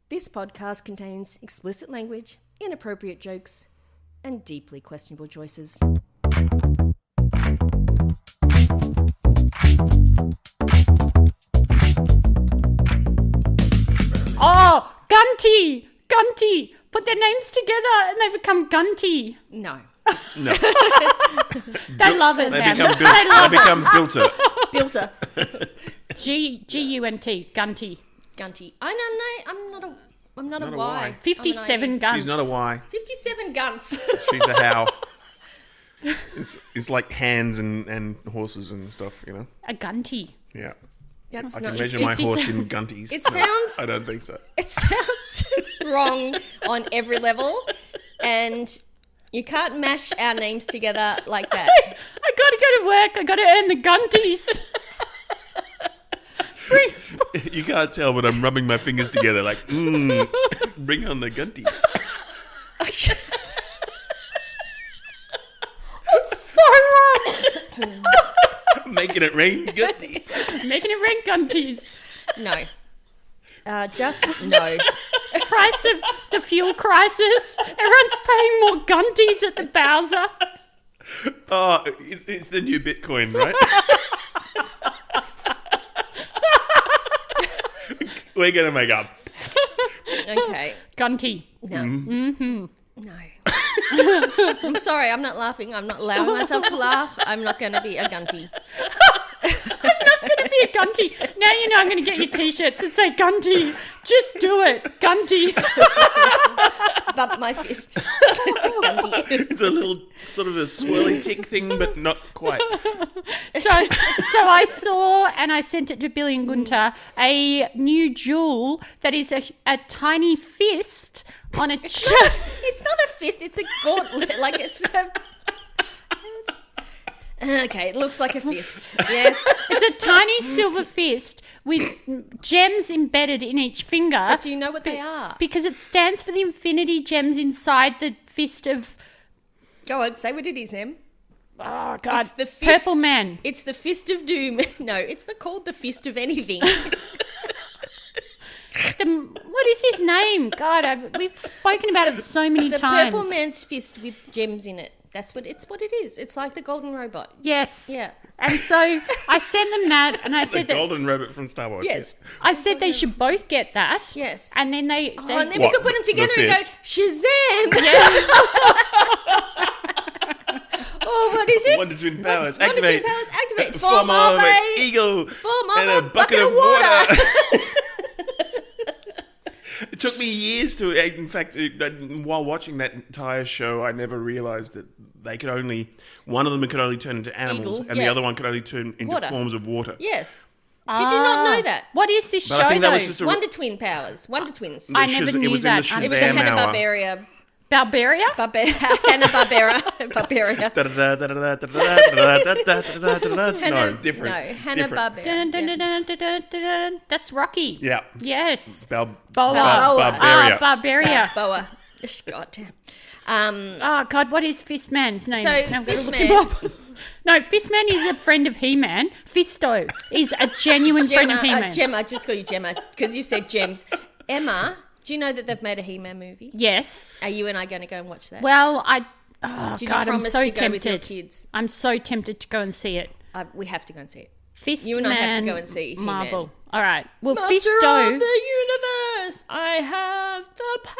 This podcast contains explicit language, inappropriate jokes, and deeply questionable choices. Oh, Gunty! Gunty! Put their names together and they become Gunty. No. No. They love it, They man. become Günter. Builter. G-U-N-T, Gunty. Gunty. I don't know. I'm not a Not a Y. Y. 57 guns. She's not a Y. 57 guns. She's a how. It's like hands and horses and stuff, you know? A Gunty. Yeah. That's I not. can measure my horse in gunties. It No, sounds- I don't think so. It sounds wrong on every level, and you can't mash our names together like that. I gotta go to work. I gotta earn the Gunties. You can't tell, but I'm rubbing my fingers together like, bring on the gunties. Making it rain gunties. Making it rain Gunties. No. Just no. Price of the fuel crisis. Everyone's paying more Gunties at the Bowser. Oh, it's the new Bitcoin, right? We're going to make up. Okay. Gunty. No. No. I'm sorry, I'm not laughing. I'm not allowing myself to laugh. I'm not going to be a gunty. Gonna be a Gunty. Now you know I'm gonna get your t-shirts that say Gunty. Just do it. Gunty. Bump my fist. Gunty. It's a little sort of a swirly tick thing, but not quite. So I saw, and I sent it to Billy and Günter, a new jewel that is a tiny fist on a It's not a fist, it's a gauntlet. Like okay, it looks like a fist. Yes. It's a tiny silver fist with gems embedded in each finger. But do you know what they are? Because it stands for the infinity gems inside the fist of... Go on, say what it is, Em. Oh, God. It's the fist. Purple Man. It's the fist of doom. No, it's not called the fist of anything. What is his name? God, we've spoken about it so many The times. purple man's fist with gems in it. That's what it is. It's like the golden robot. Yes. Yeah. And so I sent them that, and I The said that golden robot from Star Wars. Yes. I said they should both get that. Yes. And then they Oh, and then we What, could put them the together and go, fist? Shazam! yeah. Oh, what is it? Wonder Twin Powers. Wonder Twin Activate. Powers, activate. Form of an eagle. Form of and a bucket of water. It took me years to, in fact, while watching that entire show, I never realised that one of them could only turn into animals, Eagle, and the yeah. other one could only turn into Water. forms of water. Yes. Did you not know that? What is this But I show, think that though? was just a- Wonder Twin Powers. Wonder Twins. I never It knew was that. in the It was a Shazam hour. Hanna-Barbera. Barbaria? Hanna-Barbera. Barbaria. No, different. No, Hanna-Barbera. Dun, dun, dun, dun, dun, dun, dun. That's Rocky. Yeah. Yes. Boa. Boa. Barbaria. Boa. God damn. Oh, God, what is Fistman's name? So, Now I've got to look him Fistman- up. No, Fistman is a friend of He-Man. Fisto is a genuine friend of He-Man. Gemma, just call you Gemma, because you said gems. Emma, do you know that they've made a He-Man movie? Yes. Are you and I going to go and watch that? Well, Did you God, I'm promise so to go with your tempted. kids? I'm so tempted to go and see it. We have to go and see it. Fistman. You and I have to go and see He-Man. Marvel. All right. Well, Master Fisto. of the universe, I have the power.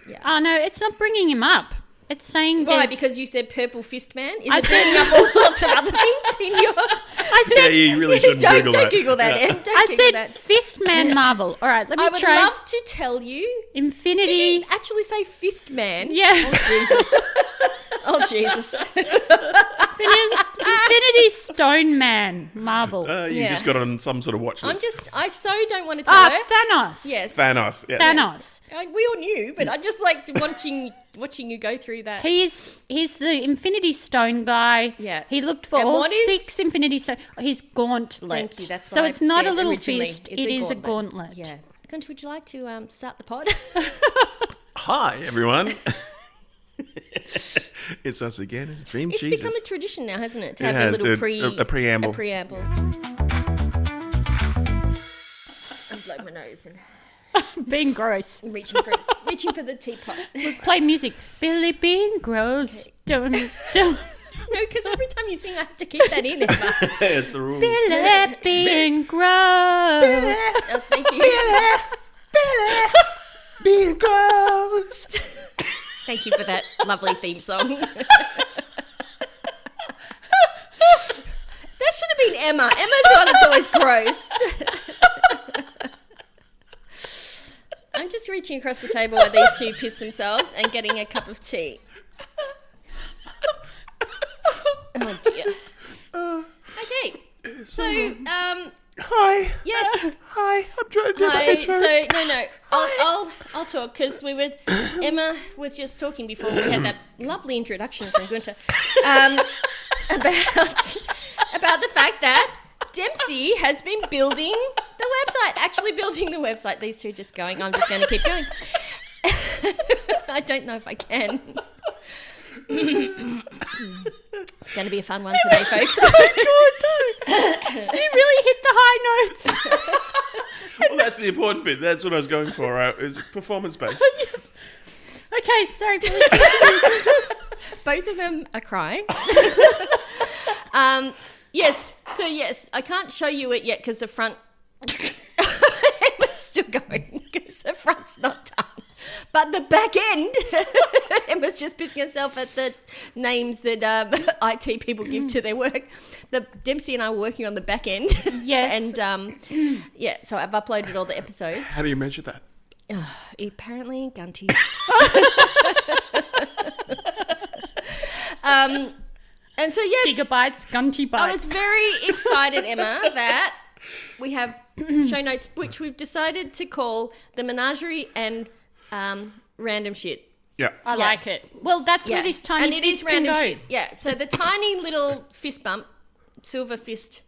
Yeah. Oh, no, it's not bringing him up. It's saying Why? there's... Because you said purple fist man? Is I it bringing up all sorts of other things in your... I Yeah, said... you really shouldn't don't Google that. Google that, Yeah. Em. Don't I Google said that. Fistman Marvel. All right, let me I would try. love to tell you. Infinity... Did you actually say fist man? Yeah. Oh, Jesus. Infinity Stone Man Marvel. You Yeah. just got on some sort of watch list. I so don't want to tell her. Thanos. Yes. Thanos. Yeah. Thanos. We all knew, but I just liked watching you go through that. He's the Infinity Stone guy. Yeah. He looked for And all what is- 6 Infinity Stone. His gauntlet. Thank you. That's what so I it's not a said little originally. fist. It's It is a gauntlet. Yeah. Günter, would you like to start the pod? Hi, everyone. It's us again. It's Dream It's Jesus. become a tradition now, hasn't it? To It have has, a little a preamble. A preamble. I'm blowing my nose and Being gross. reaching for the teapot. Play music. Billy being gross. Don't. No, because every time you sing, I have to keep that in, Emma. It's the rule. Billy being gross. Oh, thank you. Being gross. Thank you for that lovely theme song. That should have been Emma. Emma's the one that's always gross. I'm just reaching across the table where these two piss themselves and getting a cup of tea. Oh dear. Okay. So, Hi. yes. Hi. I'm trying to do Hi. the intro. So I'll talk because Emma was just talking before we had that lovely introduction from Günter about the fact that Dempsey has been building the website. These two just going. I'm just going to keep going. I don't know if I can. It's going to be a fun one today, folks. Oh, God, no. You really hit the high notes. Well, that's the important bit. That's what I was going for. Is performance-based. Okay, sorry. Both of them are crying. Yes. So yes, I can't show you it yet because the front Emma's still going because the front's not done. But the back end, Emma's just pissing herself at the names that IT people give to their work. Dempsey and I were working on the back end. Yes. And yeah, so I've uploaded all the episodes. How do you measure that? Apparently, Gunties. And so yes, Gigabytes, Gunty bytes. I was very excited, Emma, that we have show notes which we've decided to call the menagerie and random shit. Yeah. I like it. Well, that's where this tiny and it is fist can random go. shit. Yeah. So the tiny little fist bump, silver fist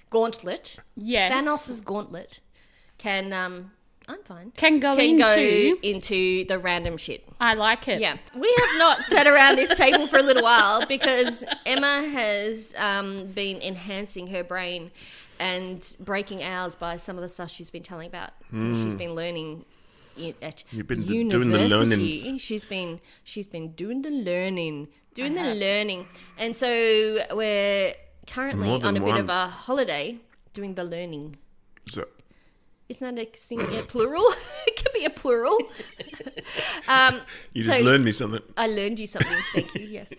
gauntlet, Yes. Thanos' gauntlet, can I'm fine. Can go into the random shit. I like it. Yeah. We have not sat around this table for a little while because Emma has been enhancing her brain and breaking ours by some of the stuff she's been telling about. She's been learning at You've been university. doing the learnings. She's been doing the learning. And so we're currently More on than a bit one. of a holiday doing the learning. So, Isn't that a plural? It can be a plural. you just learned me something. I learned you something. Thank you. Yes.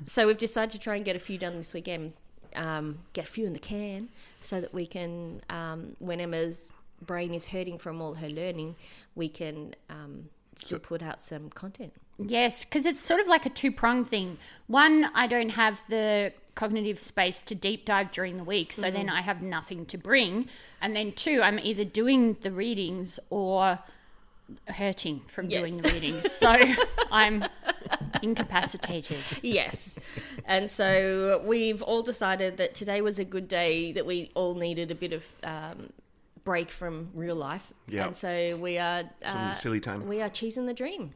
So we've decided to try and get a few done this weekend. Get a few in the can so that we can, when Emma's brain is hurting from all her learning, we can still put out some content. Yes, because it's sort of like a two-pronged thing. One, I don't have the cognitive space to deep dive during the week, so then I have nothing to bring. And then two, I'm either doing the readings or hurting from doing the readings. So I'm incapacitated. Yes. And so we've all decided that today was a good day, that we all needed a bit of break from real life. Yeah. And so we are... Some silly time. We are cheesing the dream.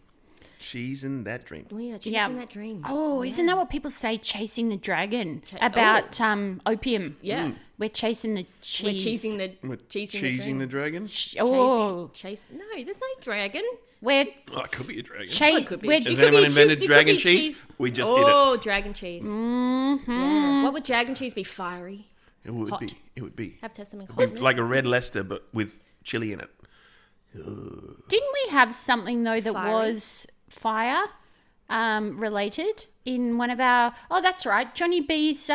She's in that dream. We are chasing that dream. Oh, isn't that what people say, chasing the dragon? About opium. Yeah. We're chasing the cheese. We're cheesing the Cheesing the dragon? Oh. No, there's no dragon. We're Oh, it could be a dragon. It could be. we're- Has It could anyone be invented it could dragon be cheese? We just did it. Oh, dragon cheese. Mm-hmm. Yeah. What would dragon cheese be? Fiery. It would hot. be. It would be. Have to have something hot. With in it. like a red Leicester, but with chili in it. Didn't we have something though that Fiery. was fire related in one of our? Oh, that's right, Johnny B's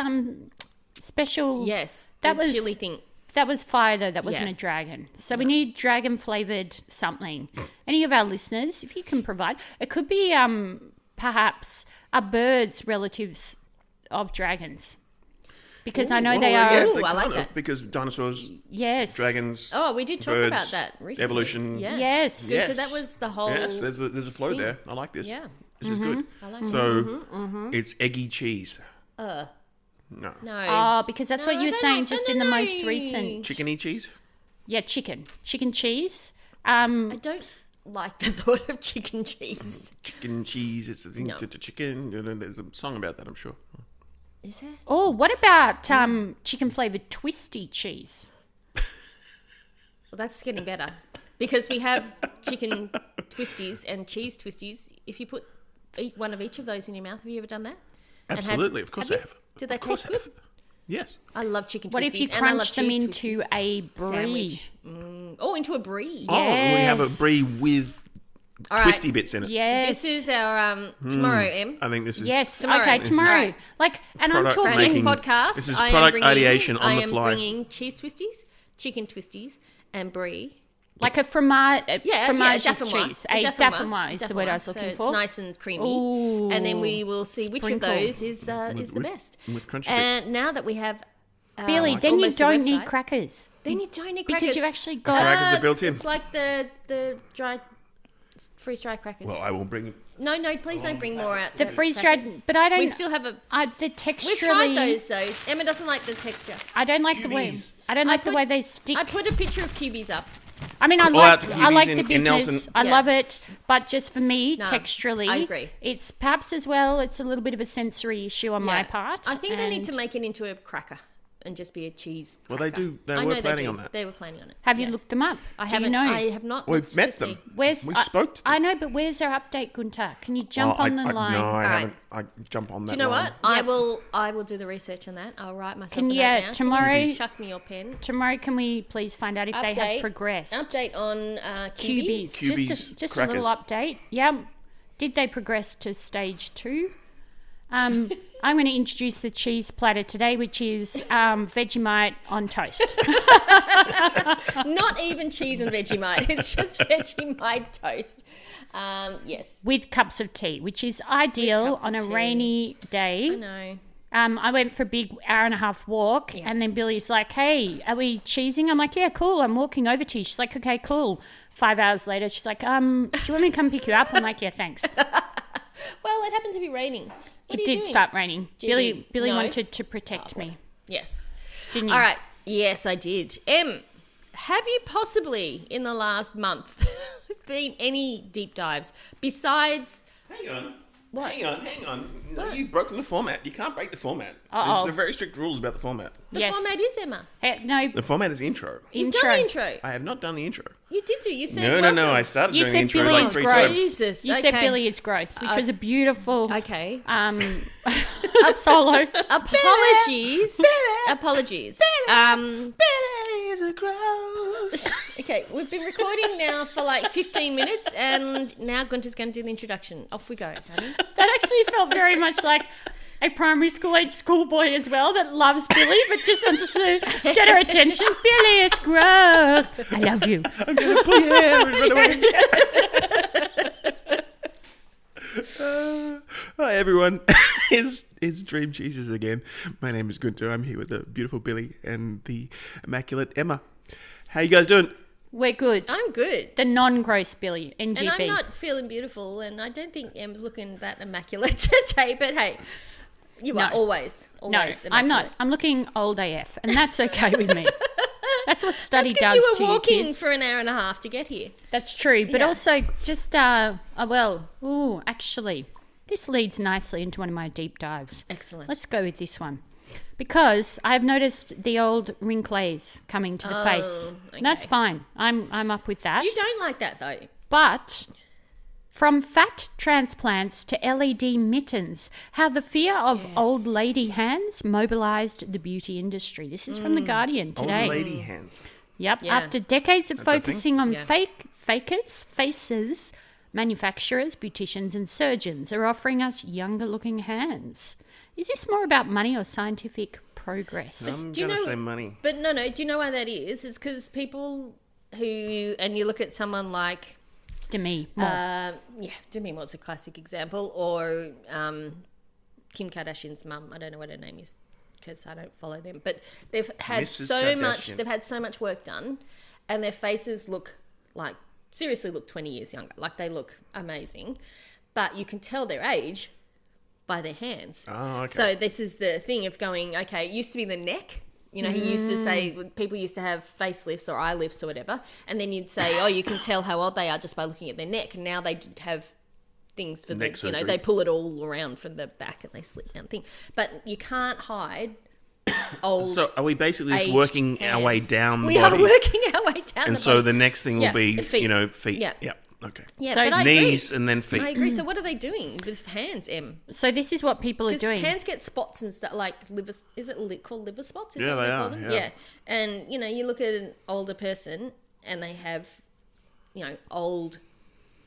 special. Yes, that the was chili thing. That was fire though. That wasn't Yeah. a dragon. So we need dragon flavored something. Any of our listeners, if you can provide, it could be perhaps a bird's relatives of dragons. Because I know they Well, are. yes, Ooh, they I like kind of, that. because dinosaurs, Yes. dragons. Oh, we did talk birds, about that recently. evolution. Yes. Yes. Good. So Yes. that was the whole. Yes, there's a flow thing. there. I like this. Yeah. This is good. I like So it's eggy cheese. No. No. Oh, because that's No, what I you were don't saying like- just no, in the no, most no. recent. Chickeny cheese? Yeah, chicken cheese. I don't like the thought of chicken cheese. Chicken cheese. It's a thing. No. It's a chicken. There's a song about that, I'm sure. Is there? Oh, what about chicken flavored twisty cheese? Well, that's getting better because we have chicken twisties and cheese twisties. If you put one of each of those in your mouth, have you ever done that? Absolutely, of course I have. Did they Of course taste I have. good? Yes. I love chicken twisties. What if you and I love crunch them cheese into twisties. a brie? Sandwich? Oh, into a brie. Oh, we have a Yes. brie with All right. twisty bits in it. Yes. This is our tomorrow, Em. I think this is Yes. Tomorrow. Okay, This is- tomorrow. Right. Like, and I'm Product For our talking. making- next podcast, this is I am product bringing, ideation on I the am fly. bringing cheese twisties, chicken twisties, and brie. Like a fromage, fromage Dauphinoise. cheese. A dauphinoise is the word I was looking so for. It's nice and creamy. Ooh. And then we will see which of Sprinkle. those is the best. with crunchy bits. And now that we have Billy, then you almost a don't need website, crackers. Then you don't need crackers. Because you've actually got... Crackers are it's- built in. It's like the dry, freeze-dried crackers. Well, I will bring it. No, please don't bring more out. The freeze-dried... But I don't... We still have a... the texturally... We've tried those though. Emma doesn't like the texture. I don't like the way... Cubies. I don't like the way they stick. I put a picture of cubies up. I mean, I All out like to I like cubies the in business. Nelson. I Yeah. love it, but just for me, No, texturally, I agree. it's perhaps as well. It's a little bit of a sensory issue on my Yeah. part. I think they need to and- make it into a cracker and just be a cheese. Well, they cracker. do. They I were know planning do. on that. They were planning on it. Have you Yeah. looked them up? I Do haven't. You know? I have not. We've looked met to them. see. Where's We I- spoke to them. I know, but where's our update, Günter? Can you jump on the line? No, I right. haven't. I jump on that. Do you know line. what? I will do the research on that. I'll write myself Can a you- note now. tomorrow- Can you chuck me your pen. Tomorrow, can we please find out if they have progressed? Update on Cubies. cubies. Cubies, Just a little crackers. update. Yeah. Did they progress to stage 2? I'm going to introduce the cheese platter today, which is Vegemite on toast. Not even cheese and Vegemite. It's just Vegemite toast. Yes. With cups of tea, which is ideal cups on a of tea. rainy day. I know. I went for a big hour-and-a-half walk, and then Billy's like, hey, are we cheesing? I'm like, yeah, cool, I'm walking over to you. She's like, okay, cool. 5 hours later, she's like, do you want me to come pick you up? I'm like, yeah, thanks. Well, it happened to be raining. What It are you did doing? start raining. Did Billy no? wanted to protect me, Yes. didn't you? All right. Yes, I did. Have you possibly in the last month been any deep dives besides? Hang on. What? Hang on. No, you've broken the format. You can't break the format. Uh-oh. There's very strict rules about the format. The Yes. format is Emma. No, The format is intro. You've done the intro. I have not done the intro. You did do. You said No. welcome. I started You doing said the intro Billy like is 3 gross. times. Jesus. You okay. said Billy is gross, which was a beautiful Okay. solo. Apologies. Apologies. Billy is a gross. Okay, we've been recording now for like 15 minutes, and now Günter's going to do the introduction. Off we go, honey. That actually felt very much like a primary school age schoolboy as well that loves Billy but just wants to get her attention. Billy, it's gross. I love you. I'm going to pull your hair and run away. Hi everyone, it's Dream Cheeses again. My name is Günter. I'm here with the beautiful Billy and the immaculate Emma. How you guys doing? We're good. I'm good. The non-gross Billy, NGB. And I'm not feeling beautiful, and I don't think Em's looking that immaculate today, but hey, you are No. always No, immaculate. I'm not. I'm looking old AF, and that's okay with me. That's what study Because does you to were your walking kids. for an hour and a half to get here. That's true, but Yeah. also just actually, this leads nicely into one of my deep dives. Excellent. Let's go with this one. Because I've noticed the old wrinkles coming to the face. okay. That's fine. I'm up with that. You don't like that though. But from fat transplants to LED mittens, how the fear of old lady hands mobilised the beauty industry. This is from The Guardian today. Old lady hands. Yep. Yeah. After decades of That's a thing? focusing on Yeah. faces, manufacturers, beauticians, and surgeons are offering us younger looking hands. Is this more about money or scientific progress? I'm Do you going to know- say money. But no. Do you know why that is? It's because people and you look at someone like, Demi Moore. Demi Moore's a classic example, or Kim Kardashian's mum. I don't know what her name is because I don't follow them, but they've had Mrs. so much. Kardashian. They've had so much work done, and their faces look 20 years younger. Like they look amazing, but you can tell their age by their hands. Oh, okay. So this is the thing of going, okay, it used to be the neck. You know, he used to say, people used to have facelifts or eye lifts or whatever, and then you'd say, oh, you can tell how old they are just by looking at their neck. And now they have things for Neck the, you know, surgery. they pull it all around from the back and they slip down the thing. But you can't hide old. So are we basically just aged working our way hands. down the We body? are working our way down And the so body. the next thing will be, the feet. feet. Yeah. Okay. Yeah, So but I Knees agree. and then feet. I agree. So what are they doing with hands, Em? So this is what people are Because doing. hands get spots and stuff like liver. Is it called liver spots? Is Yeah, that what they call are, them? yeah. And you look at an older person and they have, old,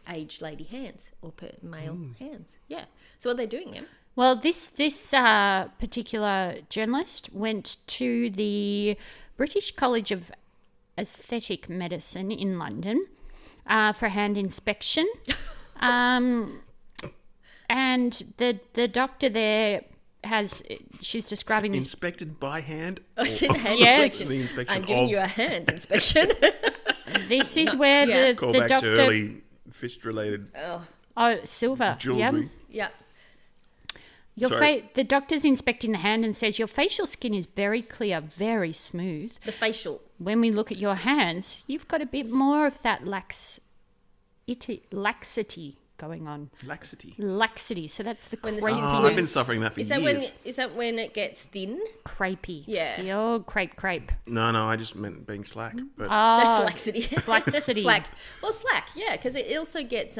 aged lady hands or male hands. Yeah. So what are they doing, Em? Well, this particular journalist went to the British College of Aesthetic Medicine in London for hand inspection, and the doctor there she's describing this. Inspected by hand? I said hand Yes. inspection. The inspection I'm giving of- you a hand inspection. This is where Yeah. Call the back doctor. to early fist-related Silver. jewellery. Yeah. Sorry. The doctor's inspecting the hand and says your facial skin is very clear, very smooth. The facial. When we look at your hands, you've got a bit more of that laxity going on. Laxity. Laxity. So that's the When the crepey. skin's Oh, loose. I've been suffering that for Is that years. when it gets thin? Crepey. Yeah. The old crepe. No, I just meant being slack. But That's laxity. Slackcity. Slack. Well, slack, yeah, because it also gets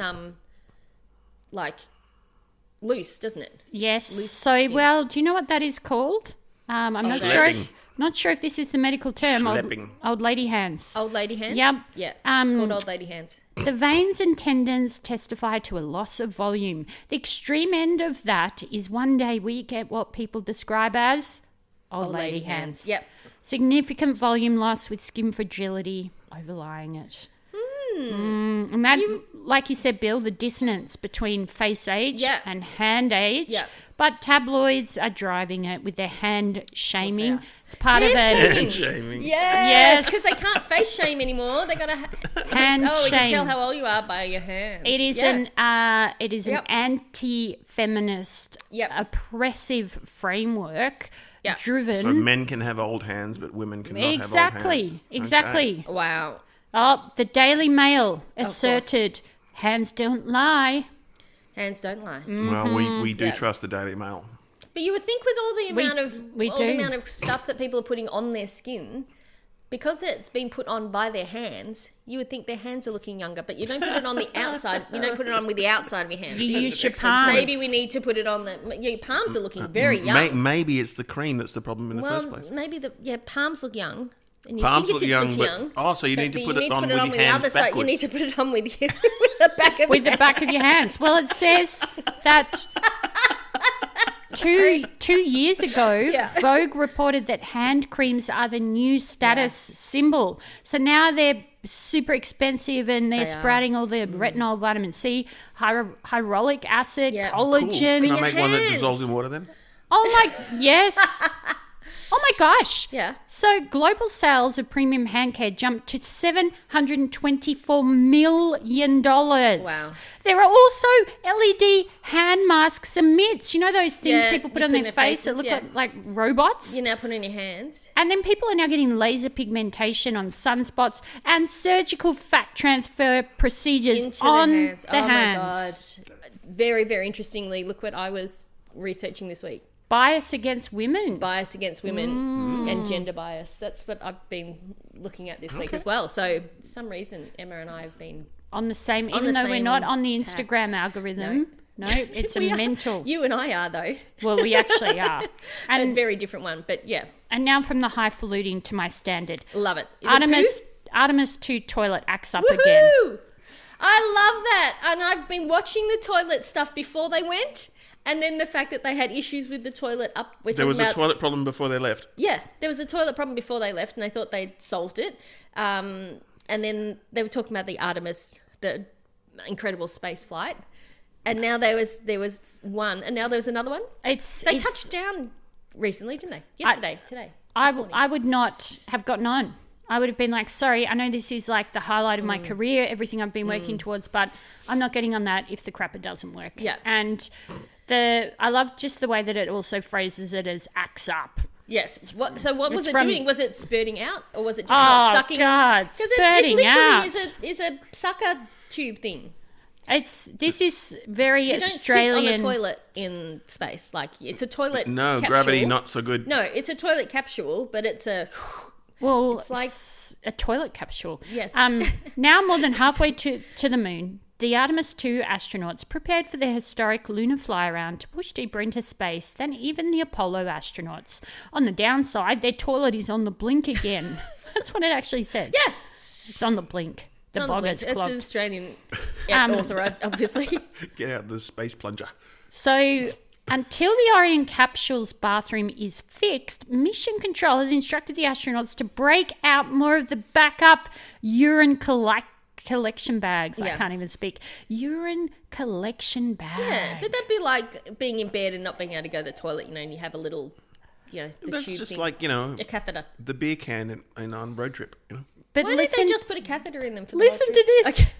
loose, doesn't it? Yes. Loose So, skin. well, do you know what that is called? I'm not Schlepping. sure if this is the medical term. Schlepping. Old lady hands. Old lady hands. Yep. Yeah. It's called old lady hands. The veins and tendons testify to a loss of volume. The extreme end of that is one day we get what people describe as old lady hands. Yep. Significant volume loss with skin fragility overlying it. And that, like you said, Bill, the dissonance between face age Yeah. and hand age. Yeah. But tabloids are driving it with their hand shaming. are. It's part of Hand a shaming. hand shaming. Yes, Yes. because they can't face shame anymore. They gotta Hand we can shame. tell how old you are by your hands. It is Yeah. an Yep. anti-feminist, Yep. oppressive framework Yep. driven. So men can have old hands, but women cannot have old hands. Exactly. Wow. Oh, the Daily Mail course. asserted, hands don't lie. Hands don't lie. Okay. Well, we do Yeah. trust the Daily Mail. But you would think with all the amount do. the amount of stuff that people are putting on their skin, because it's been put on by their hands, you would think their hands are looking younger. But you don't put it on the outside. You don't put it on with the outside of your hands. You use your excellent palms. Maybe we need to put it on your palms are looking very young. Maybe it's the cream that's the problem in the first place. Maybe palms look young. And your Palms look fingertips young, look but- young. so you need to but put you it need to on put with it on your with the hands other side. You backwards. need to put it on with with the back of With your the back of your hands. Well, it says that two years ago, Yeah. Vogue reported that hand creams are the new status symbol. So now they're super expensive and they're They are. sprouting all the retinol, vitamin C, hyaluronic acid, Yeah. Cool. collagen. Can I your make one that hands. dissolves in water then? Oh my, yes. Oh my gosh. Yeah. So global sales of premium hand care jumped to $724 million. Wow. There are also LED hand masks and mitts. You know those things Yeah, people put you on put in their their face that faces, look yeah. like robots? You now put it in your hands. And then people are now getting laser pigmentation on sunspots and surgical fat transfer procedures Into on the hands. the hands. My God. Very, very interestingly, look what I was researching this week. Bias against women. Bias against women and gender bias. That's what I've been looking at this week as well. So, for some reason, Emma and I have been... On the same, On even the though we're same not on the tack. Instagram algorithm. No, it's We a are. mental. You and I are, though. Well, we actually are. A And very different one. But, yeah, and now from the highfalutin to my standard. love it. Is it Artemis II toilet acts up poo? again. Woohoo! I love that. And I've been watching the toilet stuff before they went. And then the fact that they had issues with the toilet up. There was a toilet problem before they left. Yeah, there was a toilet problem before they left, and they thought they'd solved it. And then they were talking about the Artemis, the incredible space flight. And now there was one, and now there's another one. They touched down recently, didn't they? Yesterday, today. this morning. I would not have gotten on. I would have been like, sorry, I know this is like the highlight of my career, everything I've been working towards, but I'm not getting on that if the crapper doesn't work. Yeah. And I love just the way that it also phrases it as acts up. Yes. So what was It's it from- doing? Was it spurting out, or was it just not Oh, sucking? God, Because spurting it literally out. is a sucker tube thing. This is very You Australian. don't sit on a toilet in space. Like, it's a toilet No, capsule. gravity not so good. No, it's a toilet capsule, but it's a... Well, It's like- a toilet capsule. Yes. Now more than halfway to the moon, the Artemis II astronauts prepared for their historic lunar fly-around to push deeper into space than even the Apollo astronauts. On the downside, their toilet is on the blink again. That's what it actually says. Yeah. It's on the blink. The It's on the bog blink. is It's clogged. an Australian author, obviously. Get out the space plunger. So until the Orion capsule's bathroom is fixed, Mission Control has instructed the astronauts to break out more of the backup urine collection bags. I Yeah. can't even speak. Urine collection bags. Yeah, but that'd be like being in bed and not being able to go to the toilet, and you have a little, the That's tube just thing. like, a catheter. the beer can on road trip, But Why listen, don't they just put a catheter in them for the listen whole to trip? this. Okay.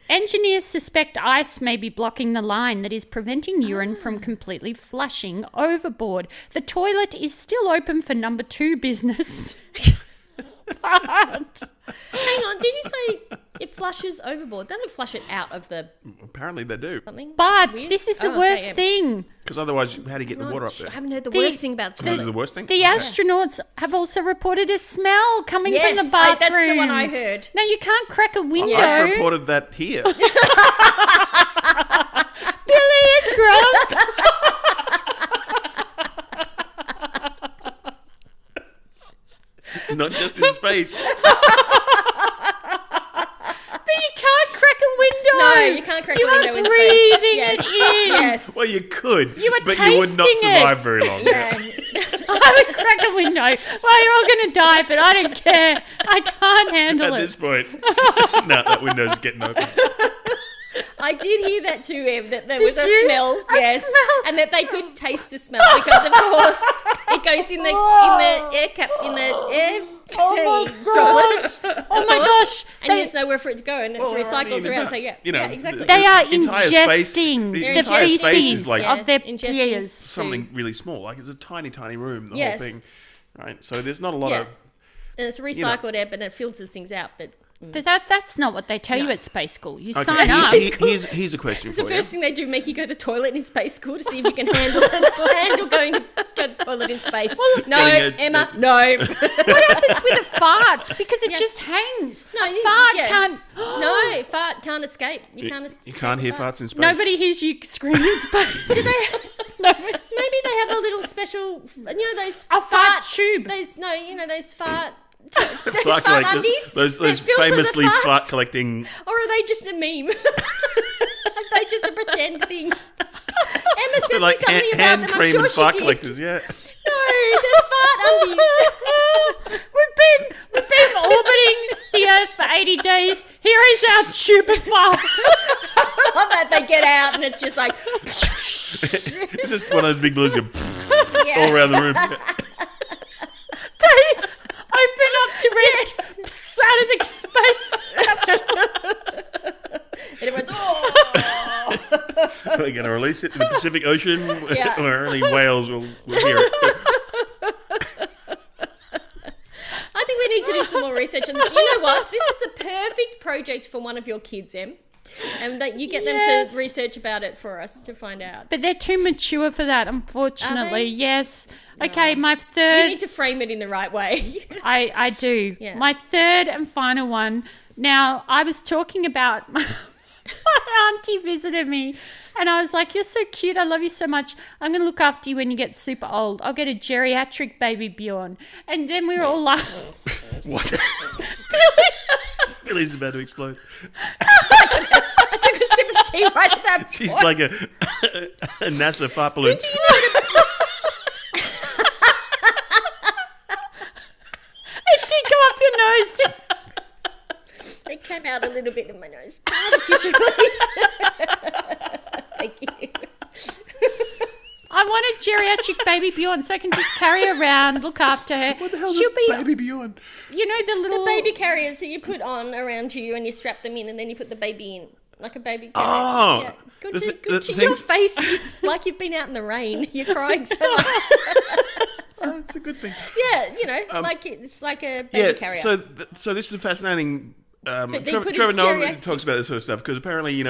Engineers suspect ice may be blocking the line that is preventing urine from completely flushing overboard. The toilet is still open for number 2 business. But Hang on, did you say it flushes overboard? They don't flush it out of the Apparently they do. something? But Weird? this is the Oh, okay, worst yeah. thing. Because otherwise, how do you get the water up there? I haven't heard the The- worst thing about That is toilet. the worst thing? The astronauts have also reported a smell coming from the bathroom. that's the one I heard. No, you can't crack a window. I've reported that here. Billy, it's gross. Not just in space. But you can't crack a window. No, you can't crack a window in You are space. breathing Yes. it in. Yes. Well, you could, You were but you would not tasting survive it. very long. I would crack a window. Well, you're all going to die, but I don't care. I can't handle At it. this point, no, that window's getting open. I did hear that too, Em, that there Did was a you? smell, A yes, smell? and that they could taste the smell because, of course, it goes in the air cap in the air Oh my droplets. gosh. Oh of my course, gosh. and They- there's nowhere for it to go, and it Well, recycles even around. that, So yeah, you know, yeah, exactly. They are entire space- ingesting the the entire space feces is like- of their ingesting peers. Something really small. Like, it's a tiny, tiny room, the Yes. whole thing. Right? So there's not a lot Yeah. of... And it's recycled air, but it filters things out. But But that's not what they tell you at space school. You Okay, sign up. here's a question it's the for you. first thing they do: make you go to the toilet in space school to see if you can handle it. Handle going to go to the toilet in space. No, Getting Emma, no. What happens with a fart? Because it Yeah. just hangs. No, a you- fart yeah. can't. No, fart can't escape. You can't. You can't hear farts in space. Nobody hears you scream in space. Maybe they have a little special, those A fart tube. Those those fart. Those Fart fart collectors, undies those that filter the famously farts? fart collecting. Or are they just a meme? Are they just a pretend thing? Emma sent like me something about hand them. I'm cream sure and she fart did. collectors, yeah. No, they're fart undies. We've been orbiting the Earth for 80 days. Here is our tube of farts. I love that they get out and it's just like. It's just one of those big balloons all around the room. They open up to rest out of the space. And everyone's, oh. We're going to release it in the Pacific Ocean Yeah. where only whales will hear it. I think we need to do some more research on this. You know what? This is the perfect project for one of your kids, Em. And that you get them Yes. to research about it for us to find out. But they're too mature for that, unfortunately. Are they? Yes. Okay, my You third. need to frame it in the right way. I do. Yeah. My third and final one. Now, I was talking about my auntie visited me, and I was like, "You're so cute. I love you so much. I'm going to look after you when you get super old. I'll get a geriatric baby Bjorn." And then we were all like, What? Billy's about to explode. I took a sip of tea right at that She's point. like a NASA fart balloon. Do you know "It did go up your nose." didn't it?" It came out a little bit in my nose. Can I have a tissue, please? Thank you. I want a geriatric baby Bjorn so I can just carry her around, look after her. What the hell's She'll a be, baby Bjorn? you know, the little The baby carriers that you put on around you and you strap them in and then you put the baby in. Like a baby carrier. Oh, Yeah. Good the to, thi- good the to your things- face. It's like you've been out in the rain. You're crying so much. Oh, it's a good thing. Yeah, like it's like a baby carrier. So this is fascinating. they Trevor, put Trevor in Noah geriatric- talks about this sort of stuff because apparently,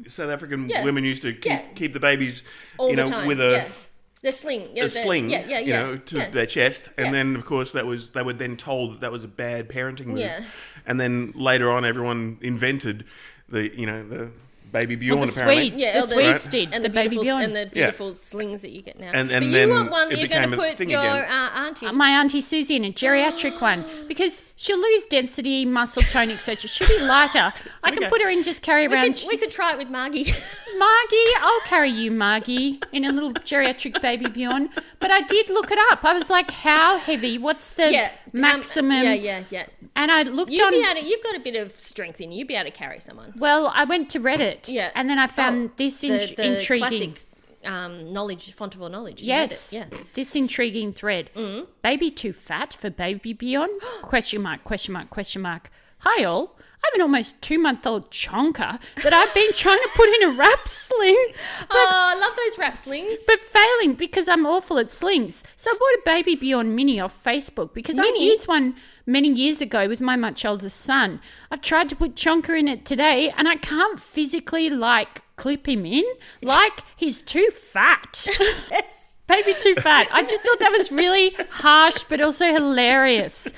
South African women used to keep the babies, all the time. with a the sling, sling, to their chest, and Yeah. then of course they were then told that was a bad parenting move, Yeah. and then later on everyone invented the baby Bjorn Well, the apparently. Swedes, Yeah, the the- Swedes did and the baby beautiful Bjorn. and the beautiful slings that you get now. And but you then want one that it you're going to became a put thing your again. auntie. My auntie Susie in a geriatric one because she'll lose density, muscle tone, etc. She'll be lighter. I can Okay. put her in, just carry around. We could try it with Margie. Margie, I'll carry you, Margie, in a little geriatric baby Bjorn. But I did look it up. I was like, how heavy? What's the maximum? Yeah. And I looked You'd on. be able to, you've got a bit of strength in you. You'd be able to carry someone. Well, I went to Reddit. Yeah. And then I found this the intriguing. classic knowledge, font of all knowledge. You Yes. read it, yeah. This intriguing thread. Baby too fat for baby Bjorn? question mark, question mark, question mark. Hi all. I have an almost 2-month-old chonker that I've been trying to put in a wrap sling. Oh, I love those wrap slings. But failing because I'm awful at slings. So I bought a Baby Bjorn Mini off Facebook because I Mini? used one many years ago with my much older son. I've tried to put Chonker in it today and I can't physically, clip him in. He's too fat. Yes. Baby too fat. I just thought that was really harsh but also hilarious.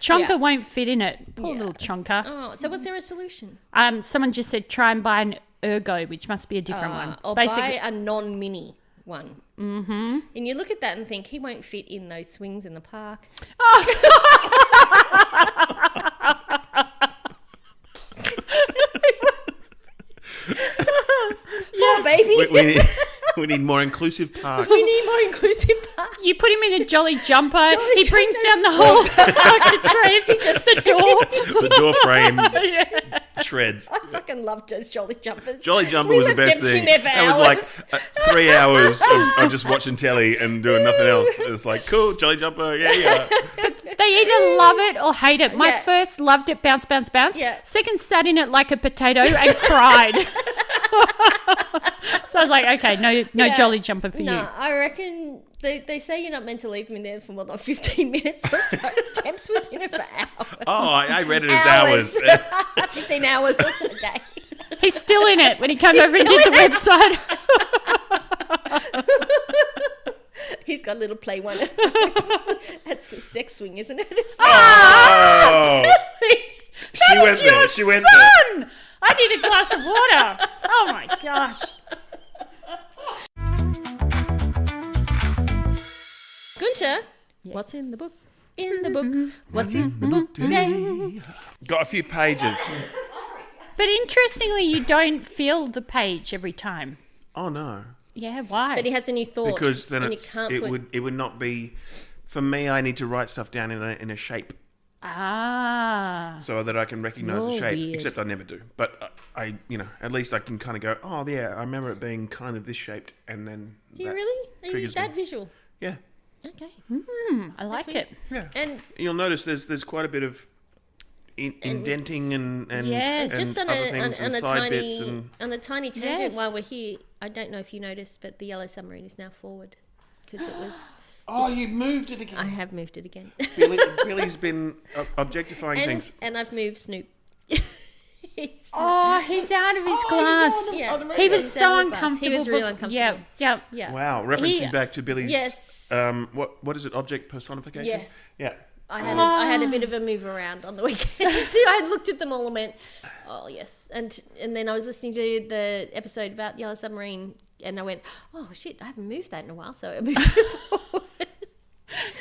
Chonker Yeah. won't fit in it. Poor Yeah. little Chonker. Oh, so was there a solution? Someone just said try and buy an Ergo, which must be a different one. Or buy a non-mini one. Mm-hmm. And you look at that and think, he won't fit in those swings in the park. Poor baby. We need more inclusive parks. We need more inclusive parks. You put him in a jolly jumper. He jumper. brings down the whole like the tray, the door. The door frame Yeah. shreds. I fucking loved those Jolly Jumpers. Jolly Jumper We was the left best Dempsey thing. there for That was hours. 3 hours of just watching telly and doing nothing else. It was like, cool, Jolly Jumper, yeah. They either love it or hate it. My Yeah. first loved it, bounce, bounce, bounce. Yeah. Second sat in it like a potato and cried. So I was like, okay, no Yeah. jolly jumper for No, you. I reckon they say you're not meant to leave them in there for more than 15 minutes or so. Temps was in it for hours. Oh, I read it as hours. 15 hours or so a day. He's still in it when he comes over and did the website. He's got a little play one. That's a sex swing, isn't it? Oh, she went there. She went there. Son! I need a glass of water. Oh my gosh. Günter, what's in the book? In the book. What's in the book today? Got a few pages. But interestingly, you don't feel the page every time. Oh no, Yeah, why? But he has a new thought. because then and you can't put... it would not be. For me, I need to write stuff down in a shape Ah. so that I can recognise the You're shape. weird. Except I never do. But I at least I can kind of go, oh yeah, I remember it being kind of this shaped, and then Do you that really? Are you triggers that me. visual? Yeah, Okay. I like weird. it. yeah. And You'll notice there's quite a bit of indenting and Yes. and just on other a, things on, and on a side bits tiny and on a tiny tangent Yes. while we're here, I don't know if you noticed, but the yellow submarine is now forward because it was. oh, you've moved it I again. have moved it again, Billy's been objectifying things. and I've moved Snoop. He's- Oh, he's out of his glass. Yeah. He was He's so out of the glass. uncomfortable. He was real before- uncomfortable. Yeah. Yeah. Wow, referencing Yeah. back to Billy's. Yes. What is it? Object personification. Yes. Yeah. I had a bit of a move around on the weekend. See, I had looked at them all and went, oh yes, and then I was listening to the episode about Yellow Submarine, and I went, oh shit, I haven't moved that in a while, so I moved it forward.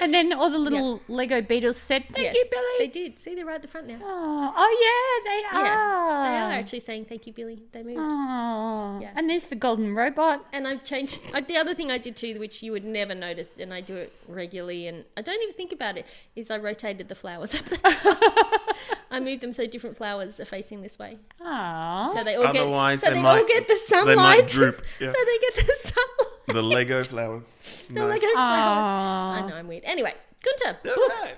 And then all the little Lego Beatles said, "Thank Yes, you, Billy." They did. See, they're right at the front now. Oh yeah, they are. Yeah, they are actually saying thank you, Billy. They moved. Oh, Yeah. and there's the golden robot. And I've changed. The other thing I did too, which you would never notice, and I do it regularly, and I don't even think about it, is I rotated the flowers up the top. I moved them so different flowers are facing this way, Oh, so they all Otherwise, get. So they they might- all get the they sunlight. might droop, yeah. So they get the sunlight. The Lego flower. The Nice. Lego flowers. Aw. I know I'm weird. Anyway, Günter, All book. right.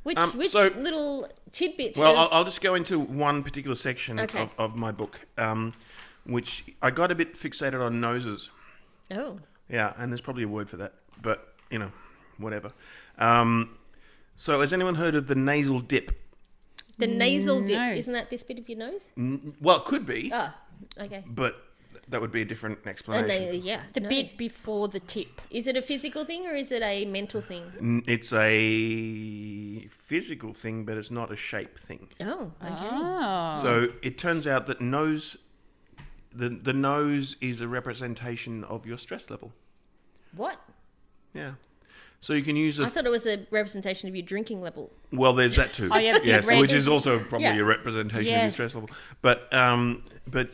Which so- little tidbit? Well, of- I'll just go into one particular section Okay. of my book, which I got a bit fixated on noses. oh, Yeah, and there's probably a word for that, but, whatever. So has anyone heard of the nasal dip? The nasal dip, No. isn't that this bit of your nose? Well, it could be, Oh, okay. but that would be a different Oh, explanation. yeah. The no. bit before the tip. Is it a physical thing or is it a mental thing? It's a physical thing, but it's not a shape thing. Oh, okay. Oh. So it turns out that the nose is a representation of your stress level. What? Yeah. So you can use I thought it was a representation of your drinking level. well, there's that too. Oh, yeah, yes, red. which is also probably Yeah. a representation of your Yes. stress level. But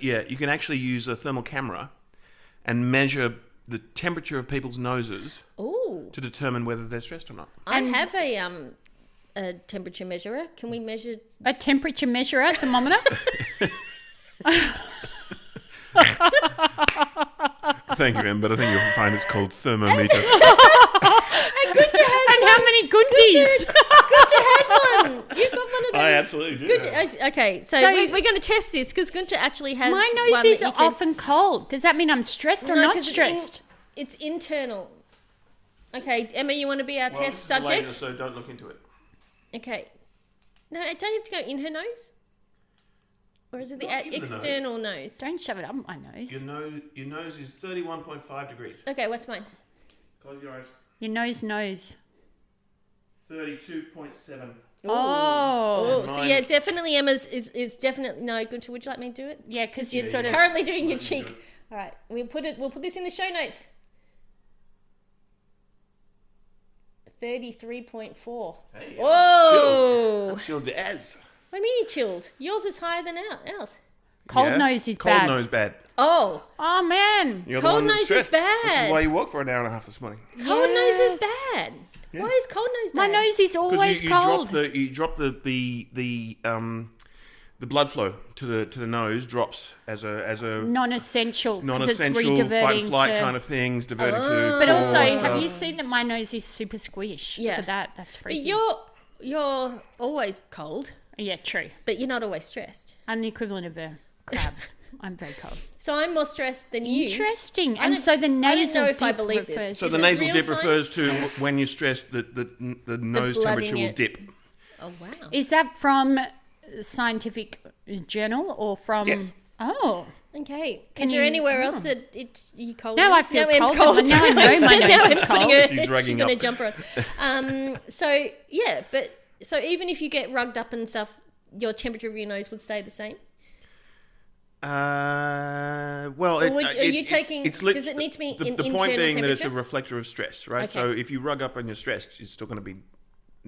yeah, you can actually use a thermal camera and measure the temperature of people's noses Ooh. to determine whether they're stressed or not. I have a temperature measurer. Can we measure? A temperature measurer, thermometer. Thank you, Em, but I think you'll find it's called thermometer. And how many Gunties? Günter has one. You've got one of those. I absolutely do. Günter, okay, so we're going to test this because Günter actually has My one nose is that you can... often cold. Does that mean I'm stressed or No, not 'cause stressed? It's internal. Okay, Emma, you want to be our Well, test it's a laser, subject? so don't look into it. Okay. No, I don't have to go in her nose? Or is it the Not in the external nose? Don't shove it up my nose. Your nose is 31.5 degrees. Okay, what's mine? Close your eyes. Your nose knows. 32.7. Oh. Oh, so mine- yeah, definitely Emma's is definitely... No, Günter, would you like me to do it? Yeah, because You're you're sort of... currently doing your Let me do cheek. it. All right, we'll put this in the show notes. 33.4. Hey, Whoa! chilled as. What do you mean you chilled? Yours is higher than ours. Cold Yeah? nose is Cold bad. nose bad. Oh, Oh, man. You're Cold the one that's nose is stressed. This bad. is why you walked for an hour and a half this morning. cold nose is Yes. bad. Yeah. Why is cold nose bad? My nose is always you cold. drop the blood flow to the nose drops as a Non-essential. 'cause it's non-essential fight re-diverting or flight to... kind of things diverting to. But also, core have stuff. you seen that my nose is super squish? Yeah. For that, that's But freaky. you're always cold, Yeah, true. but you're not always stressed. I'm the equivalent of a crab. I'm very cold. So I'm more stressed than you. Interesting. I And don't- so the I don't nasal know if I dip believe this. refers So Is the it nasal real dip science? refers to when you're stressed, the nose blood in temperature your- will dip. Oh wow. Is that from scientific journal or from... Yes. Oh. Okay. Can Is there you- anywhere oh. else that you cold? Now I feel Em's cold. Now I know my Now nose is Em's putting cold. her- She's rugging got a up. jumper on. So yeah, but so even if you get rugged up and stuff, your temperature of your nose would stay the same. Well, Or are you taking- It's does it need to be the in point internal being that it's a temperature? reflector of stress, right? Okay. So if you rug up and you're stressed, it's still going to be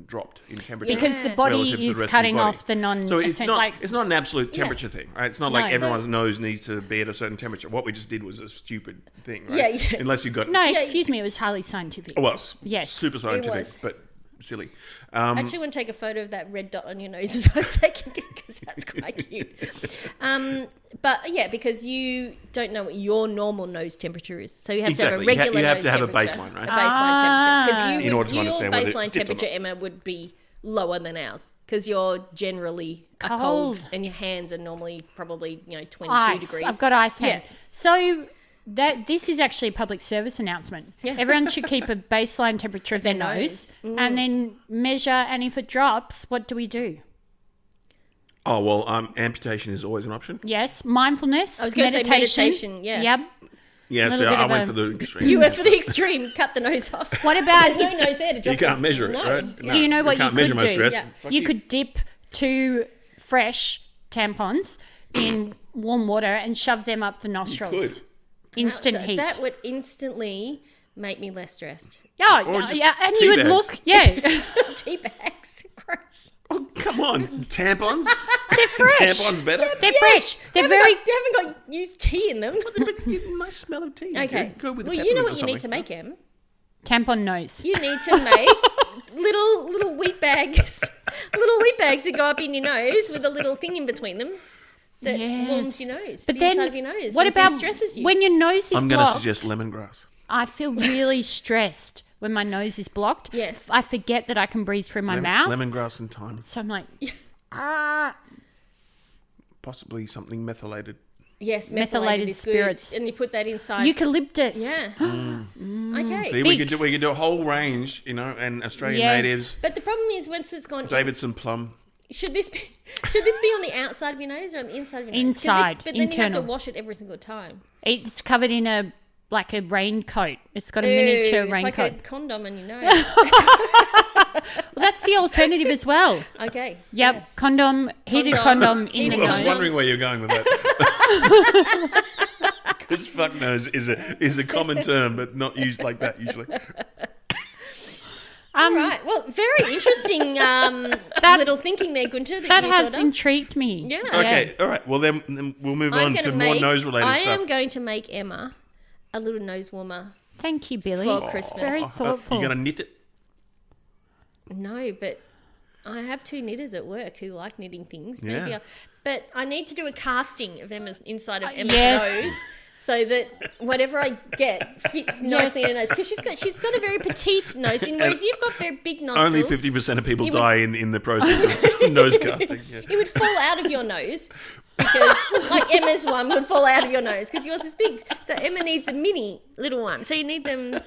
dropped in temperature. Because the relative body to the is rest of cutting your body. off the non... So it's not like, it's not an absolute temperature thing, right? It's not like No. everyone's nose needs to be at a certain temperature. What we just did was a stupid thing, right? Yeah, yeah. Unless you got no, Yeah. excuse me, it was highly scientific. well, Yes. super scientific, was. but silly. I actually want to take a photo of that red dot on your nose as I was taking it because that's quite cute. But yeah, because you don't know what your normal nose temperature is, so you have Exactly. to have a regular. You have nose to have a temperature, baseline, right? A baseline temperature, because In order to your understand whether baseline it's dipped or temperature, not. Emma, would be lower than ours because you're generally a cold, Cold. and your hands are normally probably 22 Ice. degrees. I've got ice hand. Yeah. So this is actually a public service announcement. Yeah. Everyone should keep a baseline temperature of their nose and then measure. And if it drops, what do we do? Oh well, amputation is always an option. Yes, mindfulness. I was going to say meditation, yeah. Yep. Yeah, Little so bit I of went a- for the extreme. You went for the extreme, cut the nose off. What about There's no nose there to drop You can't in. measure it, No. right? No, you know what you can't could measure my do? stress. Yeah. Fuck You could dip 2 fresh tampons in warm water and shove them up the nostrils. Could. Instant heat. That would instantly make me less stressed. Yeah, Or yeah, just yeah, and tea you would bags. look, yeah, Tea bags, gross. Oh, come on. Tampons? they're fresh. Tampons better? They're fresh. They're very. They haven't got used tea in them. But get a nice smell of tea. Okay. Go with Well, you know peppermint what or you need to something. make, Em? Tampon nose. You need to make little wheat bags, that go up in your nose with a little thing in between them that Yes. warms your nose, But the then, inside of your nose. what and about de-stresses you? when your nose is I'm going to blocked? suggest lemongrass. I feel really stressed when my nose is blocked. Yes. I forget that I can breathe through my mouth. Lemongrass and thyme. So I'm like, ah. Possibly something methylated. Yes, Methylated is spirits. good, and you put that inside. Eucalyptus. Yeah. Okay. See, Fix. we could do a whole range, and Australian Yes. natives, But the problem is once it's gone in, Davidson plum. Should this be on the outside of your nose or on the inside of your nose? 'Cause Inside, but then you internal. have to wash it every single time. It's covered in a raincoat. It's got a miniature It's raincoat. like a condom on your nose. Well, that's the alternative as well. Okay. Yep, condom, heated condom in the I was nose. wondering where you're going with that. Because fuck nose is a common term, but not used like that usually. All right. Well, very interesting little thinking there, Günter. That you has thought of. intrigued me. Yeah. Okay, all right. Well, then we'll move on to more nose-related I stuff. am going to make Emma a little nose warmer. Thank you, Billy. For Christmas. Very thoughtful. You're going to knit it? No, but I have 2 knitters at work who like knitting things. Maybe Yeah. but I need to do a casting of Emma's inside of Emma's yes. nose so that whatever I get fits nicely in her nose. Because she's got a very petite nose, whereas you've got very big nostrils. Only 50% of people You would- die in the process of nose casting. Yeah. It would fall out of your nose because, like Emma's one would fall out of your nose because yours is big. So Emma needs a mini little one. So you need them.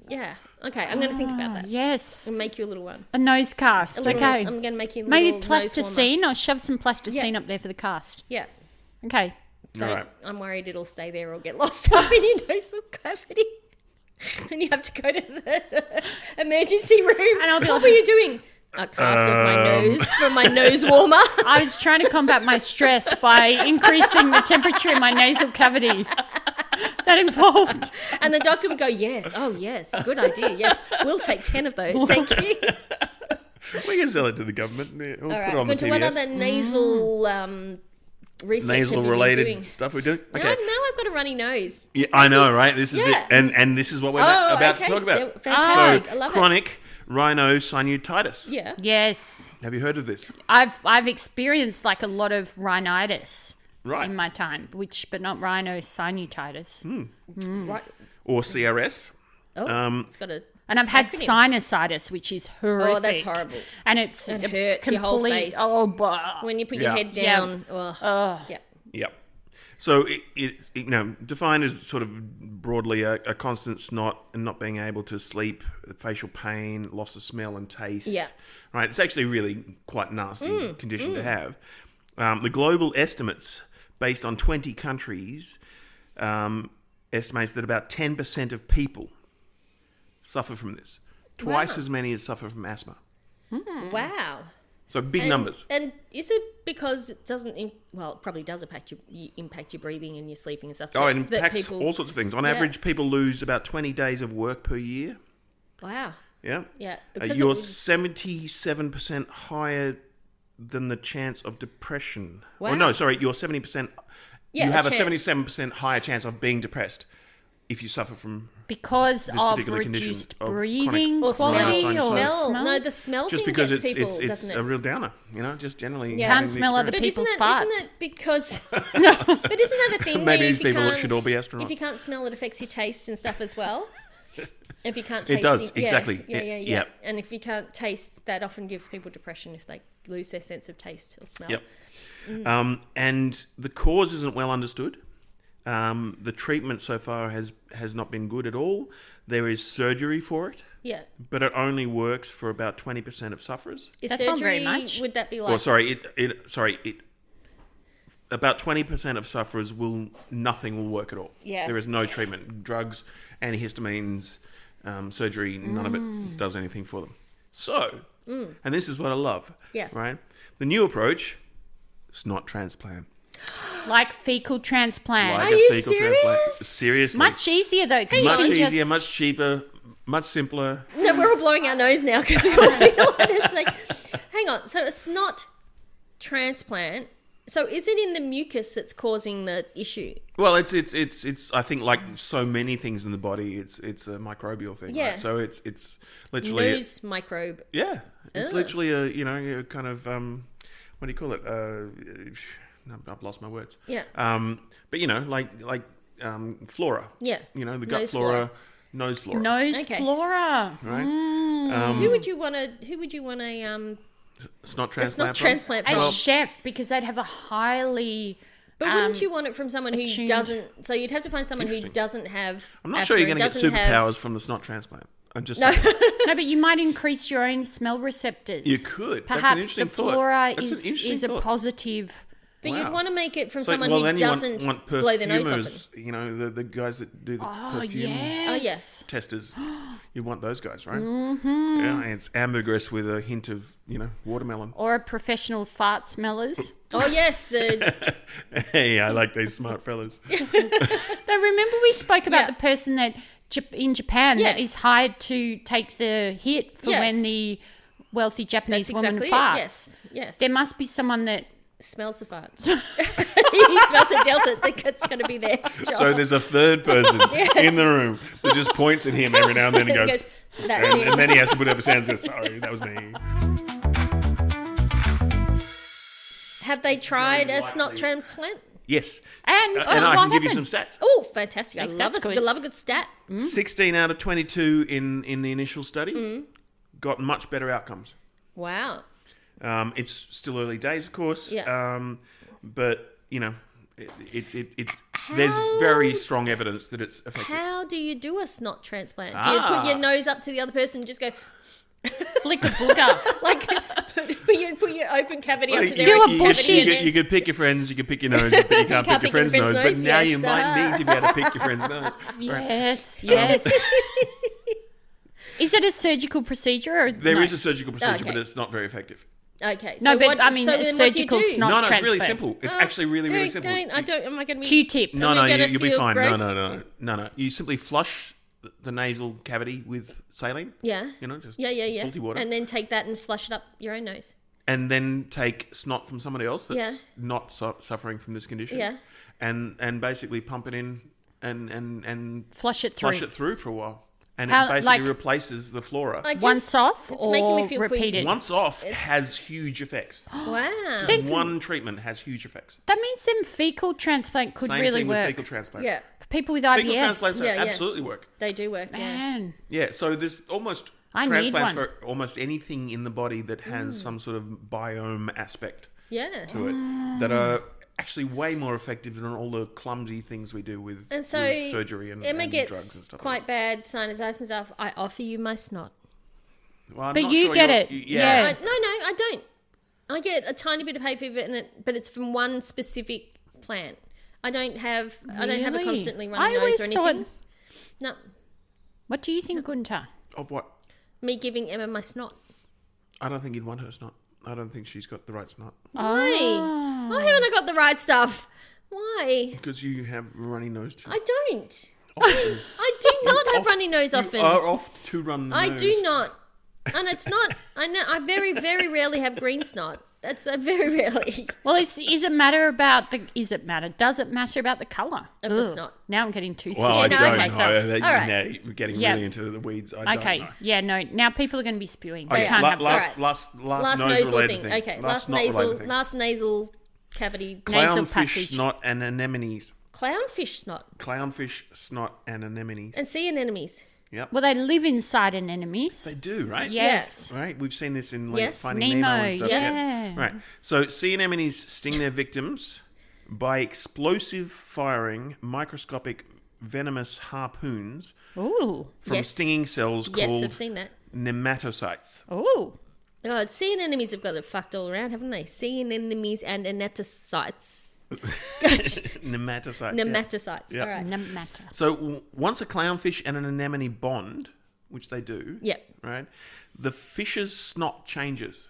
Yeah. Okay. I'm going to think about that. Yes. And make you a little one. A nose cast. A little, okay. I'm going to make you a little Maybe nose warmer. plasticine. I'll shove some plasticine Yeah. up there for the cast. Yeah. Okay. Don't, All right. I'm worried it'll stay there or get lost up in your nasal cavity. And you have to go to the emergency room. And I'll be what like- were you doing? A cast of my nose from my nose warmer. I was trying to combat my stress by increasing the temperature in my nasal cavity. That involved. And the doctor would go, yes, oh yes, good idea, yes, we'll take 10 of those, thank you. We can sell it to the government. We'll All put right, it on the Günter, what TBS. other nasal research have you been doing? Nasal-related stuff we do? Now Okay. I've got a runny nose. Yeah, I know, right? This is Yeah. it. And this is what we're about to okay. talk about. Yeah, fantastic. So, I love it. chronic rhinosinusitis. Yeah. Yes. Have you heard of this? I've experienced like a lot of rhinitis Right. in my time, but not rhinosinusitis. Right. Or CRS. Oh, it's got a... And I've had Acronym. sinusitis, which is horrific. Oh, that's horrible. And it hurts your whole face. Oh, bah. When you put Yeah. your head down. Yeah. Yeah. Yep. So defined as sort of broadly a constant snot and not being able to sleep, facial pain, loss of smell and taste. Yeah. Right. It's actually really quite nasty condition to have. The global estimates, based on 20 countries, estimates that about 10% of people suffer from this. Twice Wow. as many as suffer from asthma. Wow. So big numbers. And is it because it doesn't... it probably does impact your breathing and your sleeping and stuff. Oh, that- it that impacts people- all sorts of things. On Yeah. average, people lose about 20 days of work per year. Wow. Yeah. Yeah. because You're it was- 77% higher than the chance of depression. Wow. Oh, no, sorry, you're 70%. Yeah, you a have a chance. 77% higher chance of being depressed if you suffer from Because of particular condition reduced of breathing Or smell. quality or Rhinosinusitis. Smell. No, the smell just thing because gets people, it's doesn't a it? real downer, just generally. Yeah. having Can't the smell other experience. people's Isn't farts. it because... But isn't that a thing? Maybe where these if you people can't- should all be astronauts. If you can't smell, it affects your taste and stuff as well. If you can't It taste... does, yeah, exactly. Yeah. Yeah. And if you can't taste, that often gives people depression if they lose their sense of taste or smell. Yep. And the cause isn't well understood. The treatment so far has not been good at all. There is surgery for it, Yeah. but it only works for about 20% of sufferers. Is That's surgery, not very much. would that be like... Or about 20% of sufferers nothing will work at all. Yeah. There is no treatment. Drugs, antihistamines, surgery, none of it does anything for them. So, and this is what I love. Yeah. Right? The new approach, snot transplant. Like fecal transplant. Like Are a you fecal serious? transplant. Seriously. Much easier though. 'cause you Much can easier, just- much cheaper, much simpler. No, we're all blowing our nose now because we all feel it. It's like, hang on. So a snot transplant. So is it in the mucus that's causing the issue? Well, it's I think like so many things in the body, it's a microbial thing. Yeah. Right? So it's literally Nose microbe. yeah, it's Oh. literally a kind of what do you call it? No, I've lost my words. Yeah. But like flora. Yeah. You know, the gut Nose flora, nose flora. Nose Okay. flora. Right. Who would you want to? Snot A transplant. snot from? transplant A from? chef, because they'd have a highly... But wouldn't you want it from someone who attuned. doesn't? So you'd have to find someone who Interesting. doesn't have. I'm not asthma, sure you're going to get doesn't have- superpowers from the snot transplant. I'm just No. saying. No, but you might increase your own smell receptors. You could. That's an Perhaps interesting the thought. flora That's an is interesting a thought. positive. But Wow. you'd want to make it from So, someone well, who then doesn't you want blow their nose often. perfumers, you know, the guys that do the perfume yes. testers. You want those guys, right? Mm-hmm. Yeah, and it's ambergris with a hint of, watermelon. Or a professional fart smellers. Oh, yes. Hey, I like these smart fellas. Now, remember we spoke about Yeah. the person that in Japan Yeah. that is hired to take the hit for Yes. when the wealthy Japanese That's woman exactly farts. it. Yes. Yes. There must be someone that... Smells the farts. He smelt it, dealt it. Think it's going to be there. So there's a third person in the room that just points at him every now and then and goes, That's it. and then he has to put up his hands and goes, sorry, that was me. Have they tried a snot likely. transplant? Yes. And- and I what can give you happened? some stats. Oh, fantastic. I That's good. love a good stat. 16 out of 22 in the initial study Mm. got much better outcomes. Wow. It's still early days, of course. Yeah. But, it's there's very strong evidence that it's effective. How do you do a snot transplant? Do you put your nose up to the other person and just go, flick a booger. like, put your open cavity up to their Do a open bushy- cavity and then- You could pick your friends, you could pick your nose, but you can't pick your friend's nose. But now you might need to be able to pick your friend's nose. Right. Yes, yes. Is it a surgical procedure? Or There is no? a surgical procedure, Okay. but it's not very effective. Okay. No, so but what, I mean, so it's then what do you surgical do? snot No, it's really transfer. simple. It's actually really simple. Am I going to be... Q-tip. No, Are we gonna you'll be feel fine. gross? No. You simply flush the nasal cavity with saline. Yeah. Just Yeah. salty water. And then take that and flush it up your own nose. And then take snot from somebody else that's Yeah. not suffering from this condition. Yeah. And basically pump it in and Flush it through. flush it through for a while. And How- it basically like- replaces the flora. I just, Once off it's or making me feel repeated? queasy. Once off has huge effects. Wow. One treatment has huge effects. That means some fecal transplant could Same really thing work. with fecal transplants. Yeah. For people with Fecal IBS. transplants Yeah. absolutely work. They do work, yeah. Man. Yeah, so there's almost I need transplants one. for almost anything in the body that has some sort of biome aspect Yeah. to it that are actually way more effective than all the clumsy things we do with, And so with surgery and, Emma and gets drugs and stuff. quite bad sinusitis and stuff. I offer you my snot. Well, I'm But not you sure get you're- it. Yeah. Yeah. No, I don't. I get a tiny bit of hay fever in it, but it's from one specific plant. I don't have a Really? constantly I running nose always or thought- anything. No, What do you think, Günter? Of what? me giving Emma my snot. I don't think you'd want her snot. I don't think she's got the right snot. Why? Why haven't I got the right stuff? Why? Because you have a runny nose too. I don't. Often. I do not have Oft- runny nose often. You are off to run the I nose. do not. And it's not. I know. I very, very rarely have green snot. That's very rarely. Well, is it matter about the? Is it matter? Does it matter about the colour Of the Ugh. snot. Now I'm getting too Well, specific. I no, don't okay, know. so- all right. Now we're getting Yeah. really into the weeds. I don't Okay, know. yeah, no. Now people are going to be spewing. We Okay, can't have that. last Last nose nasal related thing. thing. Okay. Last Last nasal cavity. Nasal Clownfish passage. snot and anemones. Clownfish snot Clownfish snot and anemones. and sea anemones. Yep. Well, they live inside anemones. They do, right? Yes. Right, we've seen this in like Yes. Finding Nemo, Nemo and stuff. yeah. Right. So sea anemones sting their victims by explosive firing microscopic venomous harpoons Ooh. from Yes. stinging cells Yes, called I've seen that. nematocytes. Ooh. Oh, sea anemones have got it fucked all around, haven't they? Sea anemones and anatocytes. Nematocytes. yeah. Nematocytes. Yeah. All right. No matter. So once a clownfish and an anemone bond, which they do, Yep. right, the fish's snot changes.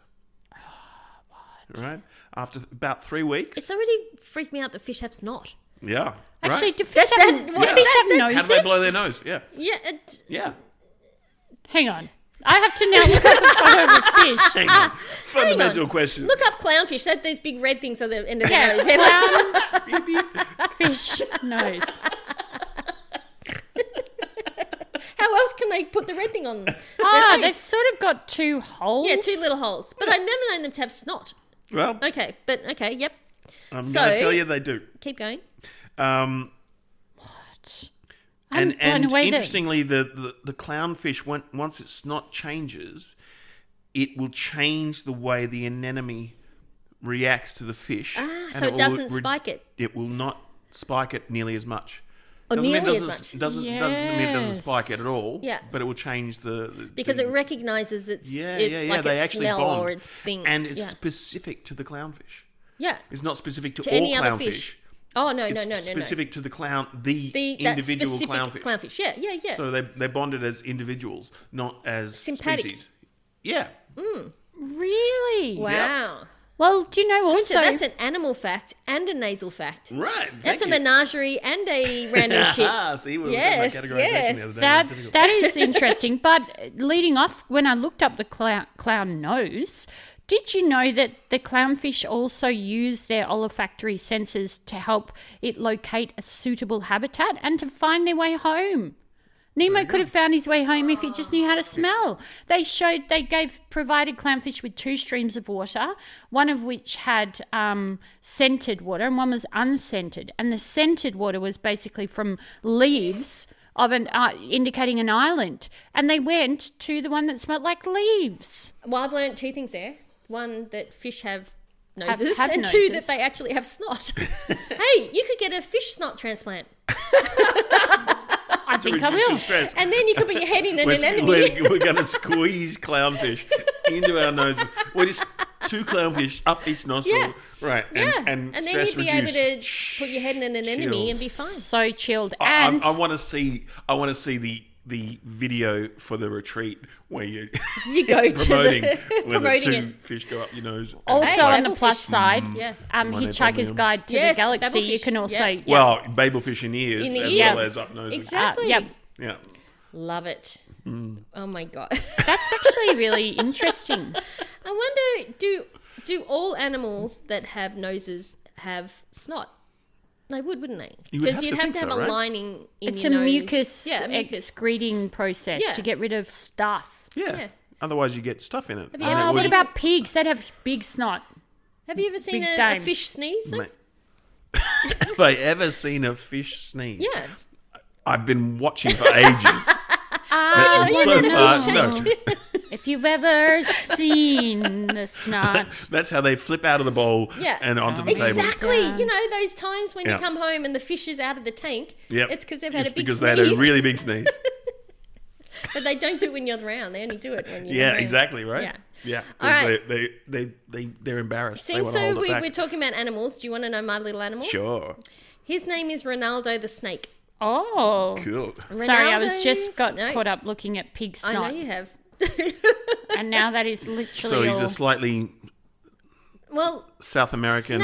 Right? After about 3 weeks. It's already freaked me out that fish have snot. Yeah. Actually, right? do fish have, do what- fish have How noses? do they blow their nose? Yeah. Yeah. Yeah. Hang on. I have to now look up a photo of a fish. Hang on. Fundamental question. Look up clownfish. They have these big red things on the end of Yeah, their nose. Beep, beep. fish nose. How else can they put the red thing on? Ah, their they've face? sort of got two holes. Yeah, two little holes. But I've never known them to have snot. Well, Okay, yep. I'm So- going to tell you they do. Keep going. Um, I'm and blown away that- interestingly, the clownfish, once its snot changes, it will change the way the anemone reacts to the fish. Ah, and so it will doesn't spike it. It will not spike it nearly as much. Doesn't mean nearly it as doesn't, much. doesn't mean it doesn't Yes. spike it at all. Yeah. But it will change Because it recognises its like they its actually smell bond. or its thing. And it's yeah. specific to the clownfish. Yeah. It's not specific to all any other clownfish. fish. Oh no, It's no. specific to the that individual specific clownfish. Yeah. So they're bonded as individuals, not as Sympathetic. species. Yeah. Really? Wow. Well, do you know also... So that's an animal fact and a nasal fact. Right. That's a thank you. menagerie and a random shit. See, we were Yes, talking about categorization yes. the other day. That It's difficult. that is interesting. But leading off, when I looked up the clown nose, did you know that the clownfish also use their olfactory senses to help it locate a suitable habitat and to find their way home? Nemo could have found his way home if he just knew how to smell. They provided clownfish with 2 streams of water, one of which had scented water and one was unscented. And the scented water was basically from leaves of indicating an island. And they went to the one that smelled like leaves. Well, I've learned 2 things there. One, that fish have noses, have and 2, noses. that they actually have snot. Hey, you could get a fish snot transplant. I think I Reduce will. the stress. And then you could put your head in an We're, anemone. we're going to squeeze clownfish into our noses. We're just 2 clownfish up each nostril. Yeah. Right. And then stress you'd be reduced. able to put your head in an anemone and be fine. So chilled. And I want to see the video for the retreat where you go to promoting the- where the promoting 2 it. fish go up your nose. also Hey, on the babblefish. plus side, Yeah. Hitchhiker's Guide to Yes, the Galaxy, you babblefish. can also... Yeah. Well, babelfish in ears In the as ears. well as up noses. Exactly. Yep. Yeah. Love it. Oh my God. That's actually really interesting. I wonder, do all animals that have noses have snot? They would, wouldn't they? You would Because have you'd to have think to have so, a right? lining in It's your a nose. mucus, Yeah, a mucus. excreting process Yeah. to get rid of stuff. Yeah. Otherwise, you get stuff in it. Have you ever Oh, what seen- about pigs? They'd have big snot. Have you ever seen Big a game. fish sneeze? though? Have I ever seen a fish sneeze? Yeah. I've been watching for ages. I And wanna so know. far, no. If you've ever seen the snot. That's how they flip out of the bowl Yeah. and onto the table. Exactly. Yeah. You know, those times when Yeah. you come home and the fish is out of the tank, Yep. it's because they've had It's a big because sneeze. they had a really big sneeze. But they don't do it when you're around. They only do it when you're Yeah, around. exactly, right? Yeah. Yeah. All right. Because they're embarrassed. They Since want to hold it back. we're talking about animals, do you want to know my little animal? Sure. His name is Ronaldo the snake. Oh. Cool. Sorry, I was Ronaldo- just got No. caught up looking at pig I know snot. you have. And now that is literally So he's all... a slightly Well, South American.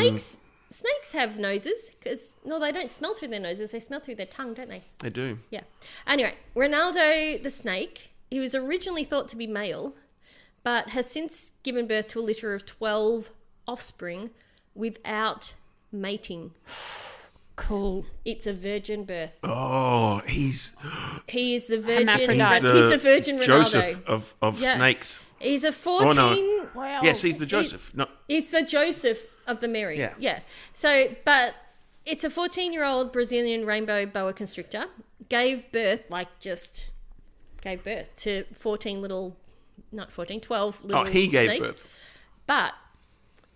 snakes have noses because they don't smell through their noses. They smell through their tongue, don't they? They do. Yeah. Anyway, Ronaldo the snake. He was originally thought to be male, but has since given birth to a litter of 12 offspring without mating. Cool. It's a virgin birth. Oh, He is the virgin. Hermaphrodite. He's the virgin Ronaldo. Joseph of Yeah. snakes. He's a 14. no. Wow. Yes, he's the Joseph. No, He's the Joseph of the Mary. Yeah. So, but it's a 14-year-old Brazilian rainbow boa constrictor. Gave birth to 12 little he gave snakes. birth. But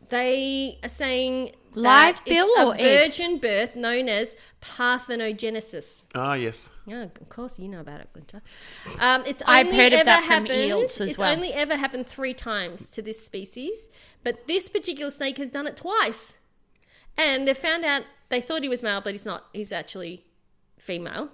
they are saying Live that bill it's or a eggs? virgin birth known as parthenogenesis. Ah, yes. Yeah, of course you know about it, Günter. It's I've only heard of ever that from happened. eels as it's well. only ever happened 3 times to this species, but this particular snake has done it twice. And they found out they thought he was male, but he's not. He's actually female.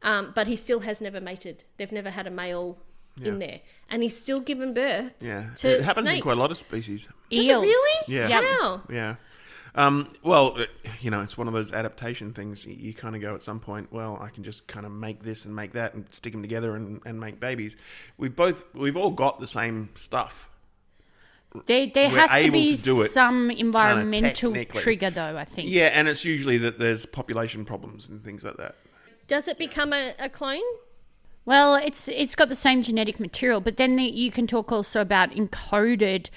But he still has never mated. They've never had a male in there, and he's still given birth. Yeah. to It happens in snakes. quite a lot of species. Does Eels. it really? Yeah. Yep. Wow. Yeah. It's one of those adaptation things. You kind of go at some point, well, I can just kind of make this and make that and stick them together and make babies. We've all got the same stuff. There We're has to able be to do it some environmental technically. trigger, though, I think. Yeah, and it's usually that there's population problems and things like that. Does it become a clone? Well, it's got the same genetic material, but then you can talk also about encoded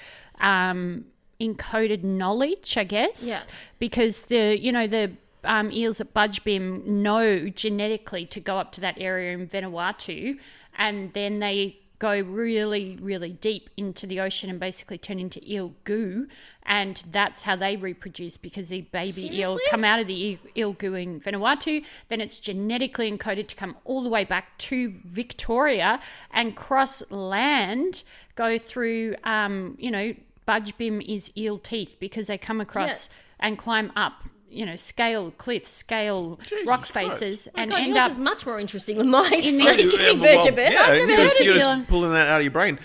knowledge, I guess. Yeah. Because the eels at Budgebim know genetically to go up to that area in Vanuatu, and then they go really, really deep into the ocean and basically turn into eel goo. And that's how they reproduce, because the baby eel come out of the eel goo in Vanuatu. Then it's genetically encoded to come all the way back to Victoria and cross land, go through, Budgebim is eel teeth, because they come across and climb up, scale cliffs, scale rock faces, and end yours up is much more interesting than mine. in the- Invertebrate. I've never heard of you're this. just pulling that out of your brain.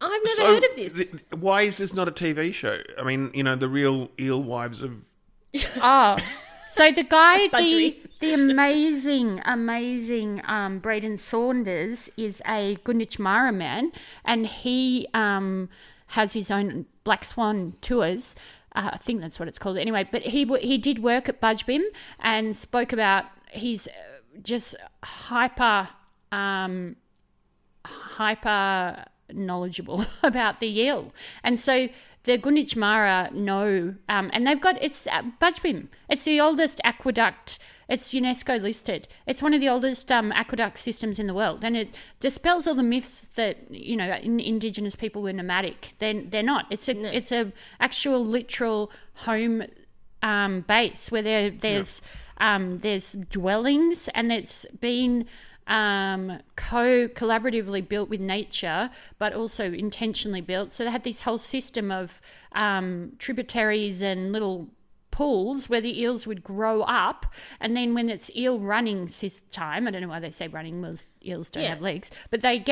I've never heard of this. Why is this not a TV show? I mean, the real eel wives of... So the guy, Budgery. the amazing Braden Saunders is a Gunditjmara man, and he has his own Black Swan tours. I think that's what it's called anyway. But he did work at Budgebim and spoke about he's just hyper knowledgeable about the eel. And so the Gunditjmara know, and they've got, it's Budgebim. It's the oldest aqueduct. It's UNESCO listed. It's one of the oldest aqueduct systems in the world, and it dispels all the myths that Indigenous people were nomadic. They're not. It's a actual literal home base where there's dwellings, and it's been collaboratively built with nature, but also intentionally built. So they had this whole system of tributaries and little pools where the eels would grow up, and then when it's eel running time, I don't know why they say running, most eels don't have legs, but they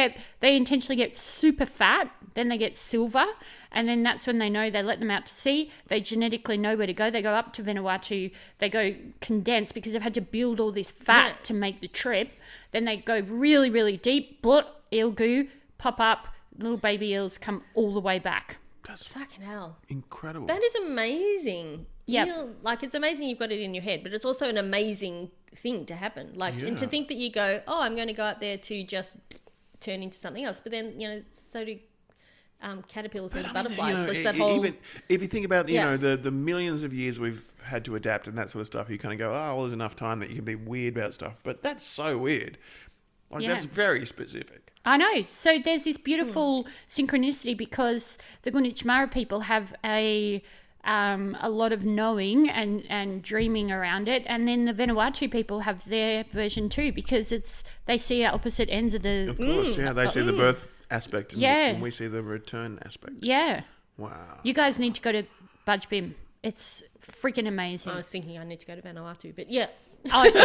intentionally get super fat, then they get silver, and then that's when they know, they let them out to sea, they genetically know where to go, they go up to Vanuatu, they go condense because they've had to build all this fat to make the trip, then they go really, really deep, eel goo, pop up, little baby eels come all the way back. That's Fucking hell. incredible. That is amazing. Yep. It's amazing you've got it in your head, but it's also an amazing thing to happen. And to think that you go, I'm going to go out there to just turn into something else. But then, so do caterpillars and butterflies. That's that whole... Even if you think about, the millions of years we've had to adapt and that sort of stuff, you kind of go, there's enough time that you can be weird about stuff. But that's so weird. That's very specific. I know. So there's this beautiful synchronicity, because the Gunditjmara people have a lot of knowing and dreaming around it, and then the Vanuatu people have their version too, because they see opposite ends of the... Of course, they see the birth aspect and we see the return aspect. Yeah. Wow. You guys need to go to Budgebim. It's freaking amazing. I was thinking I need to go to Vanuatu, but yeah. Oh, true.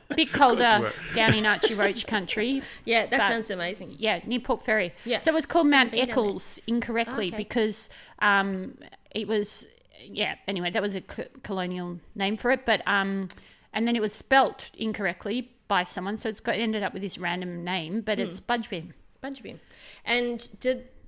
A bit colder down in Archie Roach country. Yeah, that sounds amazing. Yeah, near Port Fairy. Yeah. So it was called Mount Eccles incorrectly because it was, anyway, that was a colonial name for it. But and then it was spelt incorrectly by someone, so it ended up with this random name, but it's Budgebim. Budgebim. And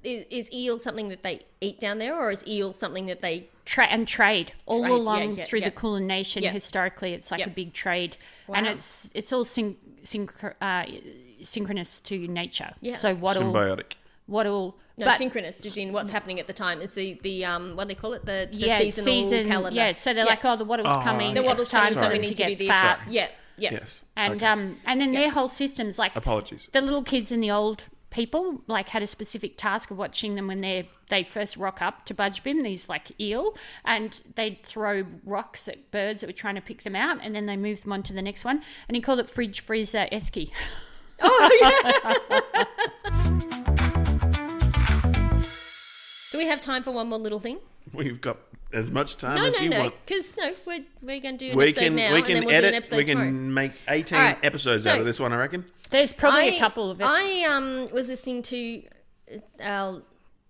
is eel something that they eat down there, or is eel something that they... trade all along through the Kulin Nation. Yeah. Historically, it's like a big trade, and it's all synchronous to nature. Yeah. So symbiotic. Synchronous is in what's happening at the time. It's the what do they call it? The seasonal calendar. Yeah. So they're like, the wattle's coming. The wattle's coming, so we need to do this. Fat. Yeah. Yes. And then their whole systems, like apologies. The little kids and the old people had a specific task of watching them when they first rock up to Budgebim, these eel, and they'd throw rocks at birds that were trying to pick them out, and then they moved them on to the next one, and he called it fridge freezer esky. Do we have time for one more little thing? We've got as much time as you want. Because we're going to do an episode now, and then we'll do an episode tomorrow. We can make 18 episodes out of this one, I reckon. There's probably a couple of it. I was listening to our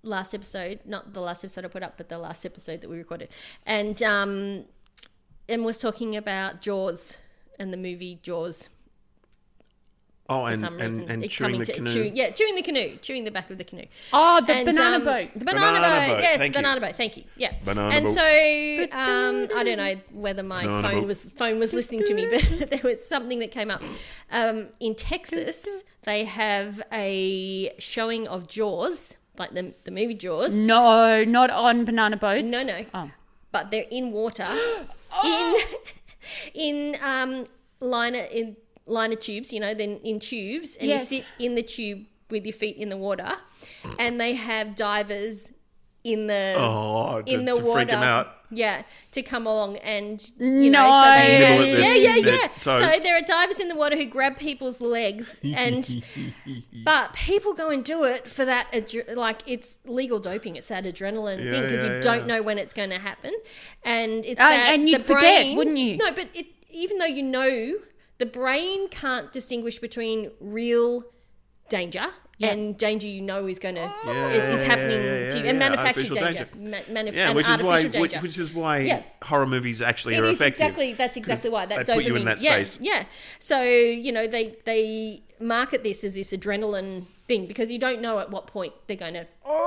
last episode, not the last episode I put up, but the last episode that we recorded, and was talking about Jaws and the movie Jaws. Oh, for some reason. And chewing the canoe. Chewing the canoe, chewing the back of the canoe. Oh, the banana boat. The banana boat. Yes, Thank banana boat. Thank you. Yeah. Banana and boat. so I don't know whether my phone was listening to me, but there was something that came up. In Texas, they have a showing of Jaws, like the movie Jaws. No, not on banana boats. No. Oh. But they're in water. In liner in line of tubes, then in tubes, and Yes. you sit in the tube with your feet in the water, and they have divers in the to water, freak 'em out. to come along and so No. they, Nibble at their yeah. toes. So there are divers in the water who grab people's legs, but people go and do it for that. It's legal doping. It's that adrenaline thing because you don't know when it's going to happen, and it's that and you'd the forget, brain, wouldn't you? No, but even though the brain can't distinguish between real danger. And danger is going to is happening to you, and manufactured danger, which is why horror movies actually are effective. That's exactly why that they dopamine. put you in that space. So they market this as this adrenaline thing because you don't know at what point they're going to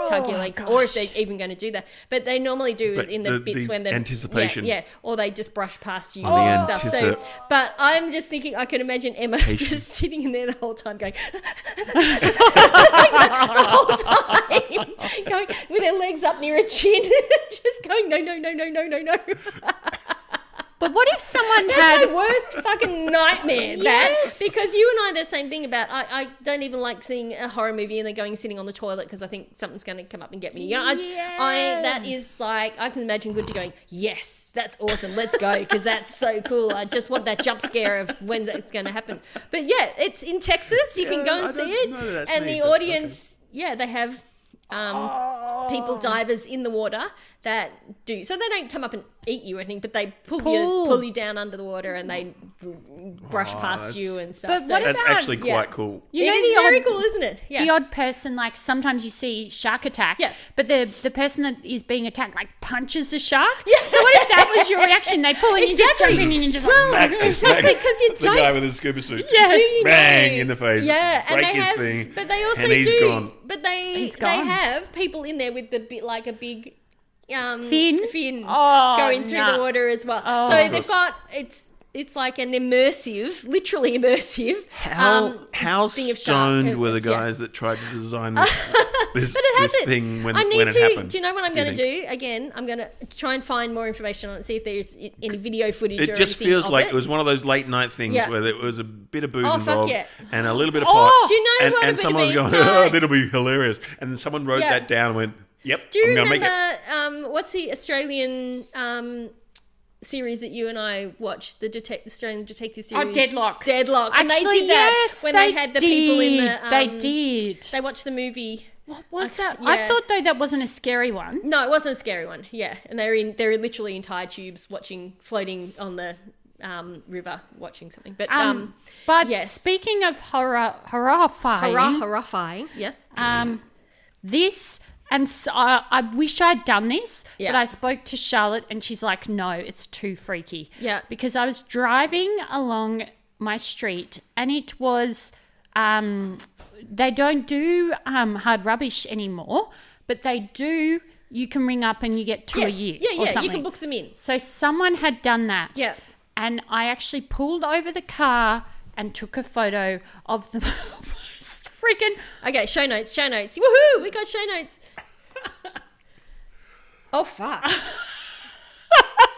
tug your legs or if they're even going to do that. But they normally do it in the bits when the anticipation, or they just brush past you the and stuff. So, but I'm just thinking, I can imagine Emma just sitting in there the whole time going. The whole time, going with her legs up near her chin, just going no. But what if someone That's had my worst fucking nightmare. Yes. Because you and I, the same thing about. I don't even like seeing a horror movie and they're sitting on the toilet because I think something's going to come up and get me. That is like, I can imagine Günter going, yes, that's awesome, let's go, because that's so cool. I just want that jump scare of when it's going to happen. But it's in Texas. You can go and see it, and the audience, they have. People divers in the water that do so they don't come up and eat you or anything, but they pull you down under the water and they brush past you and stuff. But what that's about- actually quite cool. It is very cool, isn't it? Yeah. the odd person, like sometimes you see shark attack, but the person that is being attacked like punches the shark. Yeah. So what if that was your reaction? They pull in and you Exactly. jumping in and just Exactly, because you the don't. guy with his scuba suit. Yeah. Do you Bang know? in the face. Yeah, and break they his have, thing, but they also and he's do. gone. But they gone. have people in there with the bit like a big Fin? going through nah. the water as well. Oh. So they've got it's like an immersive, literally immersive. How thing of shark. stoned were the guys that tried to design this, this But it has it. thing when I need it to. happened? Do you know what I'm do you going to think? do? Again, I'm going to try and find more information on it, see if there's any video footage. It or just anything feels of like it was one of those late night things Yeah. where there was a bit of booze Oh, fuck involved yeah. and a little bit of Oh. pot. Do you know and, what and it would someone was have going, been? oh, that'll be hilarious. And then someone wrote Yeah. that down and went, yep, Do you I'm going to make remember it. what's the Australian series that you and I watched? The Australian detective series. Deadlock. And Actually, they did that yes, when they had the people in the. they did. They watched the movie. What was that? yeah. I thought though that wasn't a scary one. No, it wasn't a scary one. Yeah, and they're literally in tire tubes floating on the river, watching something. But But yes. speaking of horrifying, horrifying. Yes. this and so, I wish I'd done this, Yeah. but I spoke to Charlotte and she's like, no, it's too freaky. Yeah. Because I was driving along my street and it was, they don't do hard rubbish anymore, but they do, you can ring up and you get two a year. Yeah, or yeah. You something. can book them in. So someone had done that. Yeah. And I actually pulled over the car and took a photo of the most freaking... Okay, show notes. Woohoo! We got show notes. Oh fuck!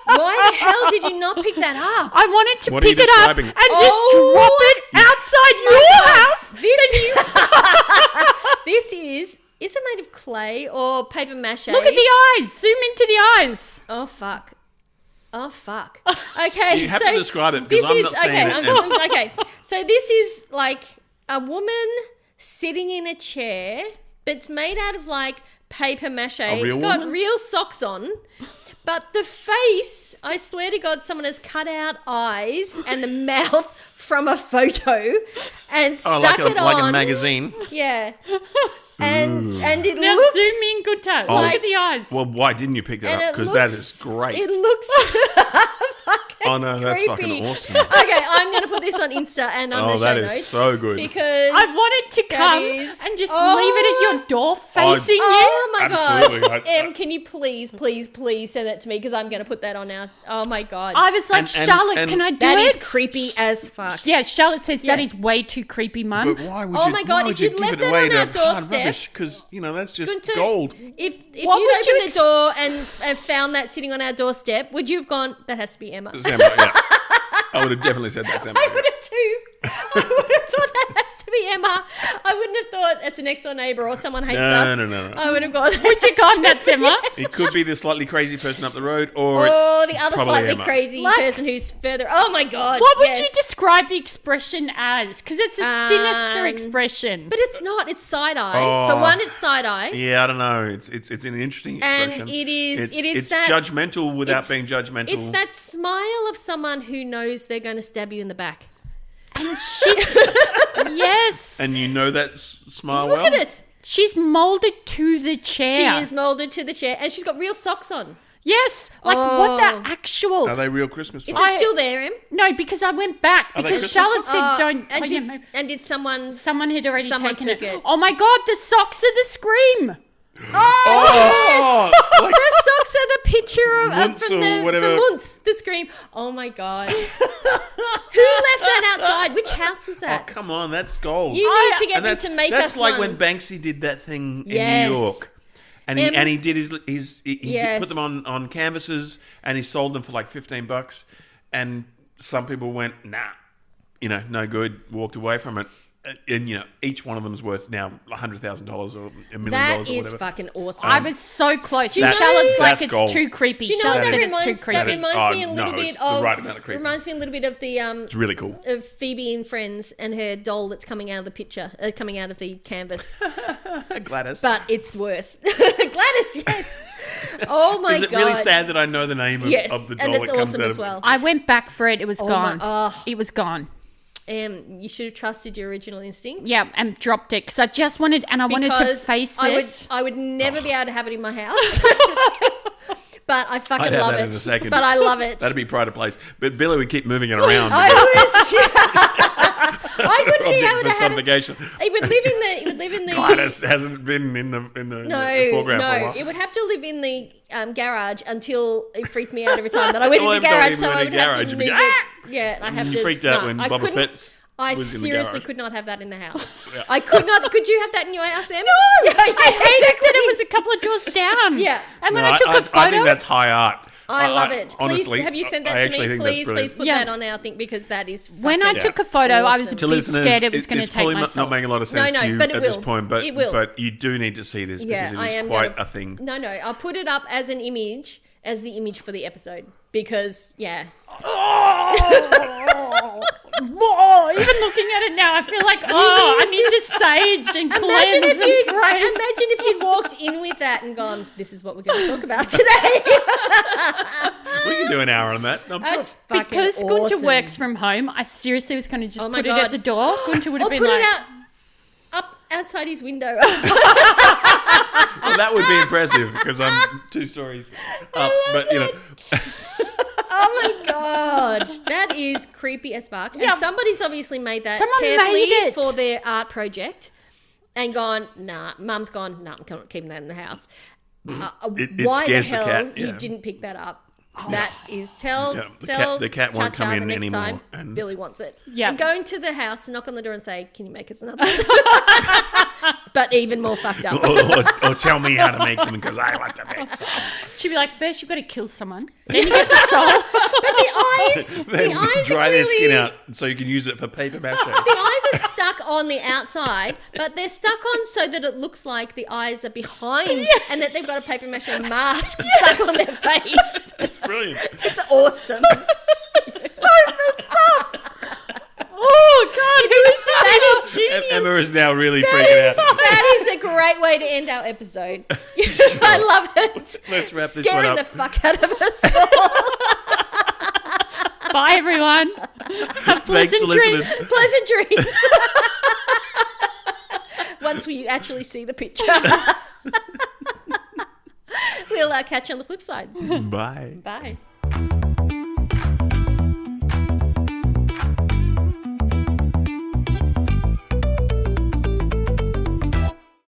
Why the hell did you not pick that up? I wanted to What are you pick it up describing? and just drop it outside your house. This is it made of clay or paper mache? Look at the eyes. Zoom into the eyes. Oh fuck! Okay, You have so to describe it because this I'm is not seeing it. okay. So this is like a woman sitting in a chair, but it's made out of like paper mache. A real It's got woman? real socks on. But the face, I swear to God, someone has cut out eyes and the mouth from a photo and stuck like it on. like a magazine. Yeah. And it Now looks... zoom in, Günter. Look at the eyes. Well, why didn't you pick that and up? it Because looks- that is great. It looks fucking Oh no, that's creepy. fucking awesome. Okay, I'm going to put this on Insta and on the Oh, show that notes. is so good. Because I wanted to that come is- and just Oh. leave it at your door facing you. Oh my Absolutely. God. Em, can you please send that to me? Because I'm going to put that on now. Oh my God. I was like, And- Charlotte, and- can I do That is it? creepy as fuck. Yeah, Charlotte says that Yeah. is way too creepy, Mum. But why would Oh you? my God, why if would you you'd give left it that away on our to hard doorstep- rubbish? Because that's just Günter, gold. If What you would you opened the door and found that sitting on our doorstep, would you have gone, that has to be Emma? Emma, yeah. I would have definitely said that's Emma. I would have too. I would have thought that has to be Emma. I wouldn't have thought it's a next door neighbour or someone hates us. No. I would have gone. Would you gone, that's Emma? It could be the slightly crazy person up the road, or the it's other probably slightly Emma. crazy Like- person who's further. Oh my god! What would yes. you describe the expression as? Because it's a sinister expression. But it's not. It's side eye. Oh. For one, it's side eye. Yeah, I don't know. It's an interesting expression. And it is It's that judgmental without being judgmental. It's that smile of someone who knows they're going to stab you in the back. And she's yes. And you know that smile Look well. at it. She's molded to the chair. She is molded to the chair, and she's got real socks on. Yes. Like what the actual. Are they real Christmas Is socks? it still there, Em? No, because I went back Are they because Christmas Charlotte socks? said don't. And, oh, did, yeah, maybe- and did someone? someone had already someone taken took it. it. Oh my god, the socks are the scream. Oh, like, The socks are the picture of Muntz from or whatever. from Muntz, the scream. Oh my god! Who left that outside? Which house was oh, that? come on, that's gold. You need to get and them that's to make that's us like one. when Banksy did that thing Yes. in New York. And he did he Yes. put them on canvases and he sold them for like $15, and some people went, nah, no good, walked away from it. And each one of them's worth now $100,000 or $1 million That or is whatever. fucking awesome. I was so close. you know- Charlotte's like That's it's gold. too creepy. Do you know what Charlotte that said it's too reminds? creepy. That reminds me a Oh, little no, bit it's the of. right amount of creepy. Reminds me a little bit of the It's really cool. of Phoebe in Friends and her doll that's coming out of the picture, coming out of the canvas. Gladys. But it's worse. Gladys, yes. Oh my Is it god. really sad that I know the name Yes, of the and doll it's that comes awesome out as of well. I went back for it. It was my- gone. oh. It was gone. You should have trusted your original instincts. Yeah, and dropped it because I just wanted, and I wanted to Because face it. I would never be able to have it in my house. But I fucking I'd have love that it. in a second. But I love it. That'd be pride of place. But Billy would keep moving it around. I wouldn't be Object able to have it. personification. It would live in the Gladys hasn't been in the foreground for a while. it would have to live in the garage until it freaked me out every time that I went in Well, the every time garage. you So went I in would the have garage, to you'd move be, it. "Ah!" Yeah, I have You to. freaked out no, when I Boba couldn't- Fett's I was in the seriously garage. could not have that in the house. Yeah. I could not. Could you have that in your house, Em? No, Yeah, I hated exactly. that it was a couple of doors down. Yeah. And when No, I took a photo, I think that's high art. I love it. Please, honestly, have you sent I that to actually me? think that's Please brilliant. put Yeah. that on our thing because that is. when I fucking took a photo, I was a awesome. To bit listeners, scared it was going to it's take probably my not soul. making a lot of sense No, to you but it at this will. point, but It will. but you do need to see this Yeah, because I it am is quite gonna- a thing. No, I'll put it up as an image, as the image for the episode because Whoa, even looking at it now, I feel like, I need to sage and cleanse Imagine if and pray. you'd walked in with that and gone, "This is what we're going to talk about today." We can do an hour on that. I'm sure. That's fucking Because Günter awesome. works from home, I seriously was going to just Oh my put it God. at the door. Günter would Or have been put like, it up outside his window. Well, that would be impressive because I'm 2 stories up. But Oh my god, that is creepy as fuck. Yeah. And somebody's obviously made that Someone carefully made it. for their art project, and gone, nah. Mum's gone, nah. I'm not keeping that in the house. It Why the scares the hell cat, you yeah. didn't pick that up? That is tell the cat won't Cha-Cha come in the next anymore, time and- Billy wants it. Yeah. And going to the house, knock on the door and say, "Can you make us another one?" But even more fucked up. or tell me how to make them because I want to make some. she'd be like, first you've got to kill someone, then you get the soul. But the eyes Then are dry their skin clearly- out so you can use it for paper mache. The eyes are stuck on the outside, but they're stuck on so that it looks like the eyes are behind and that they've got a paper mache mask stuck on their face. It's brilliant. It's awesome. Oh, God, who is that this? is- Genius. Emma is now really freaking out. That is a great way to end our episode. I love it. Let's wrap this one Scaring up. the fuck out of us all. Bye, everyone. Have Thanks pleasant for dreams. listening. Pleasant dreams. Once we actually see the picture. We'll catch you on the flip side. Bye. Bye.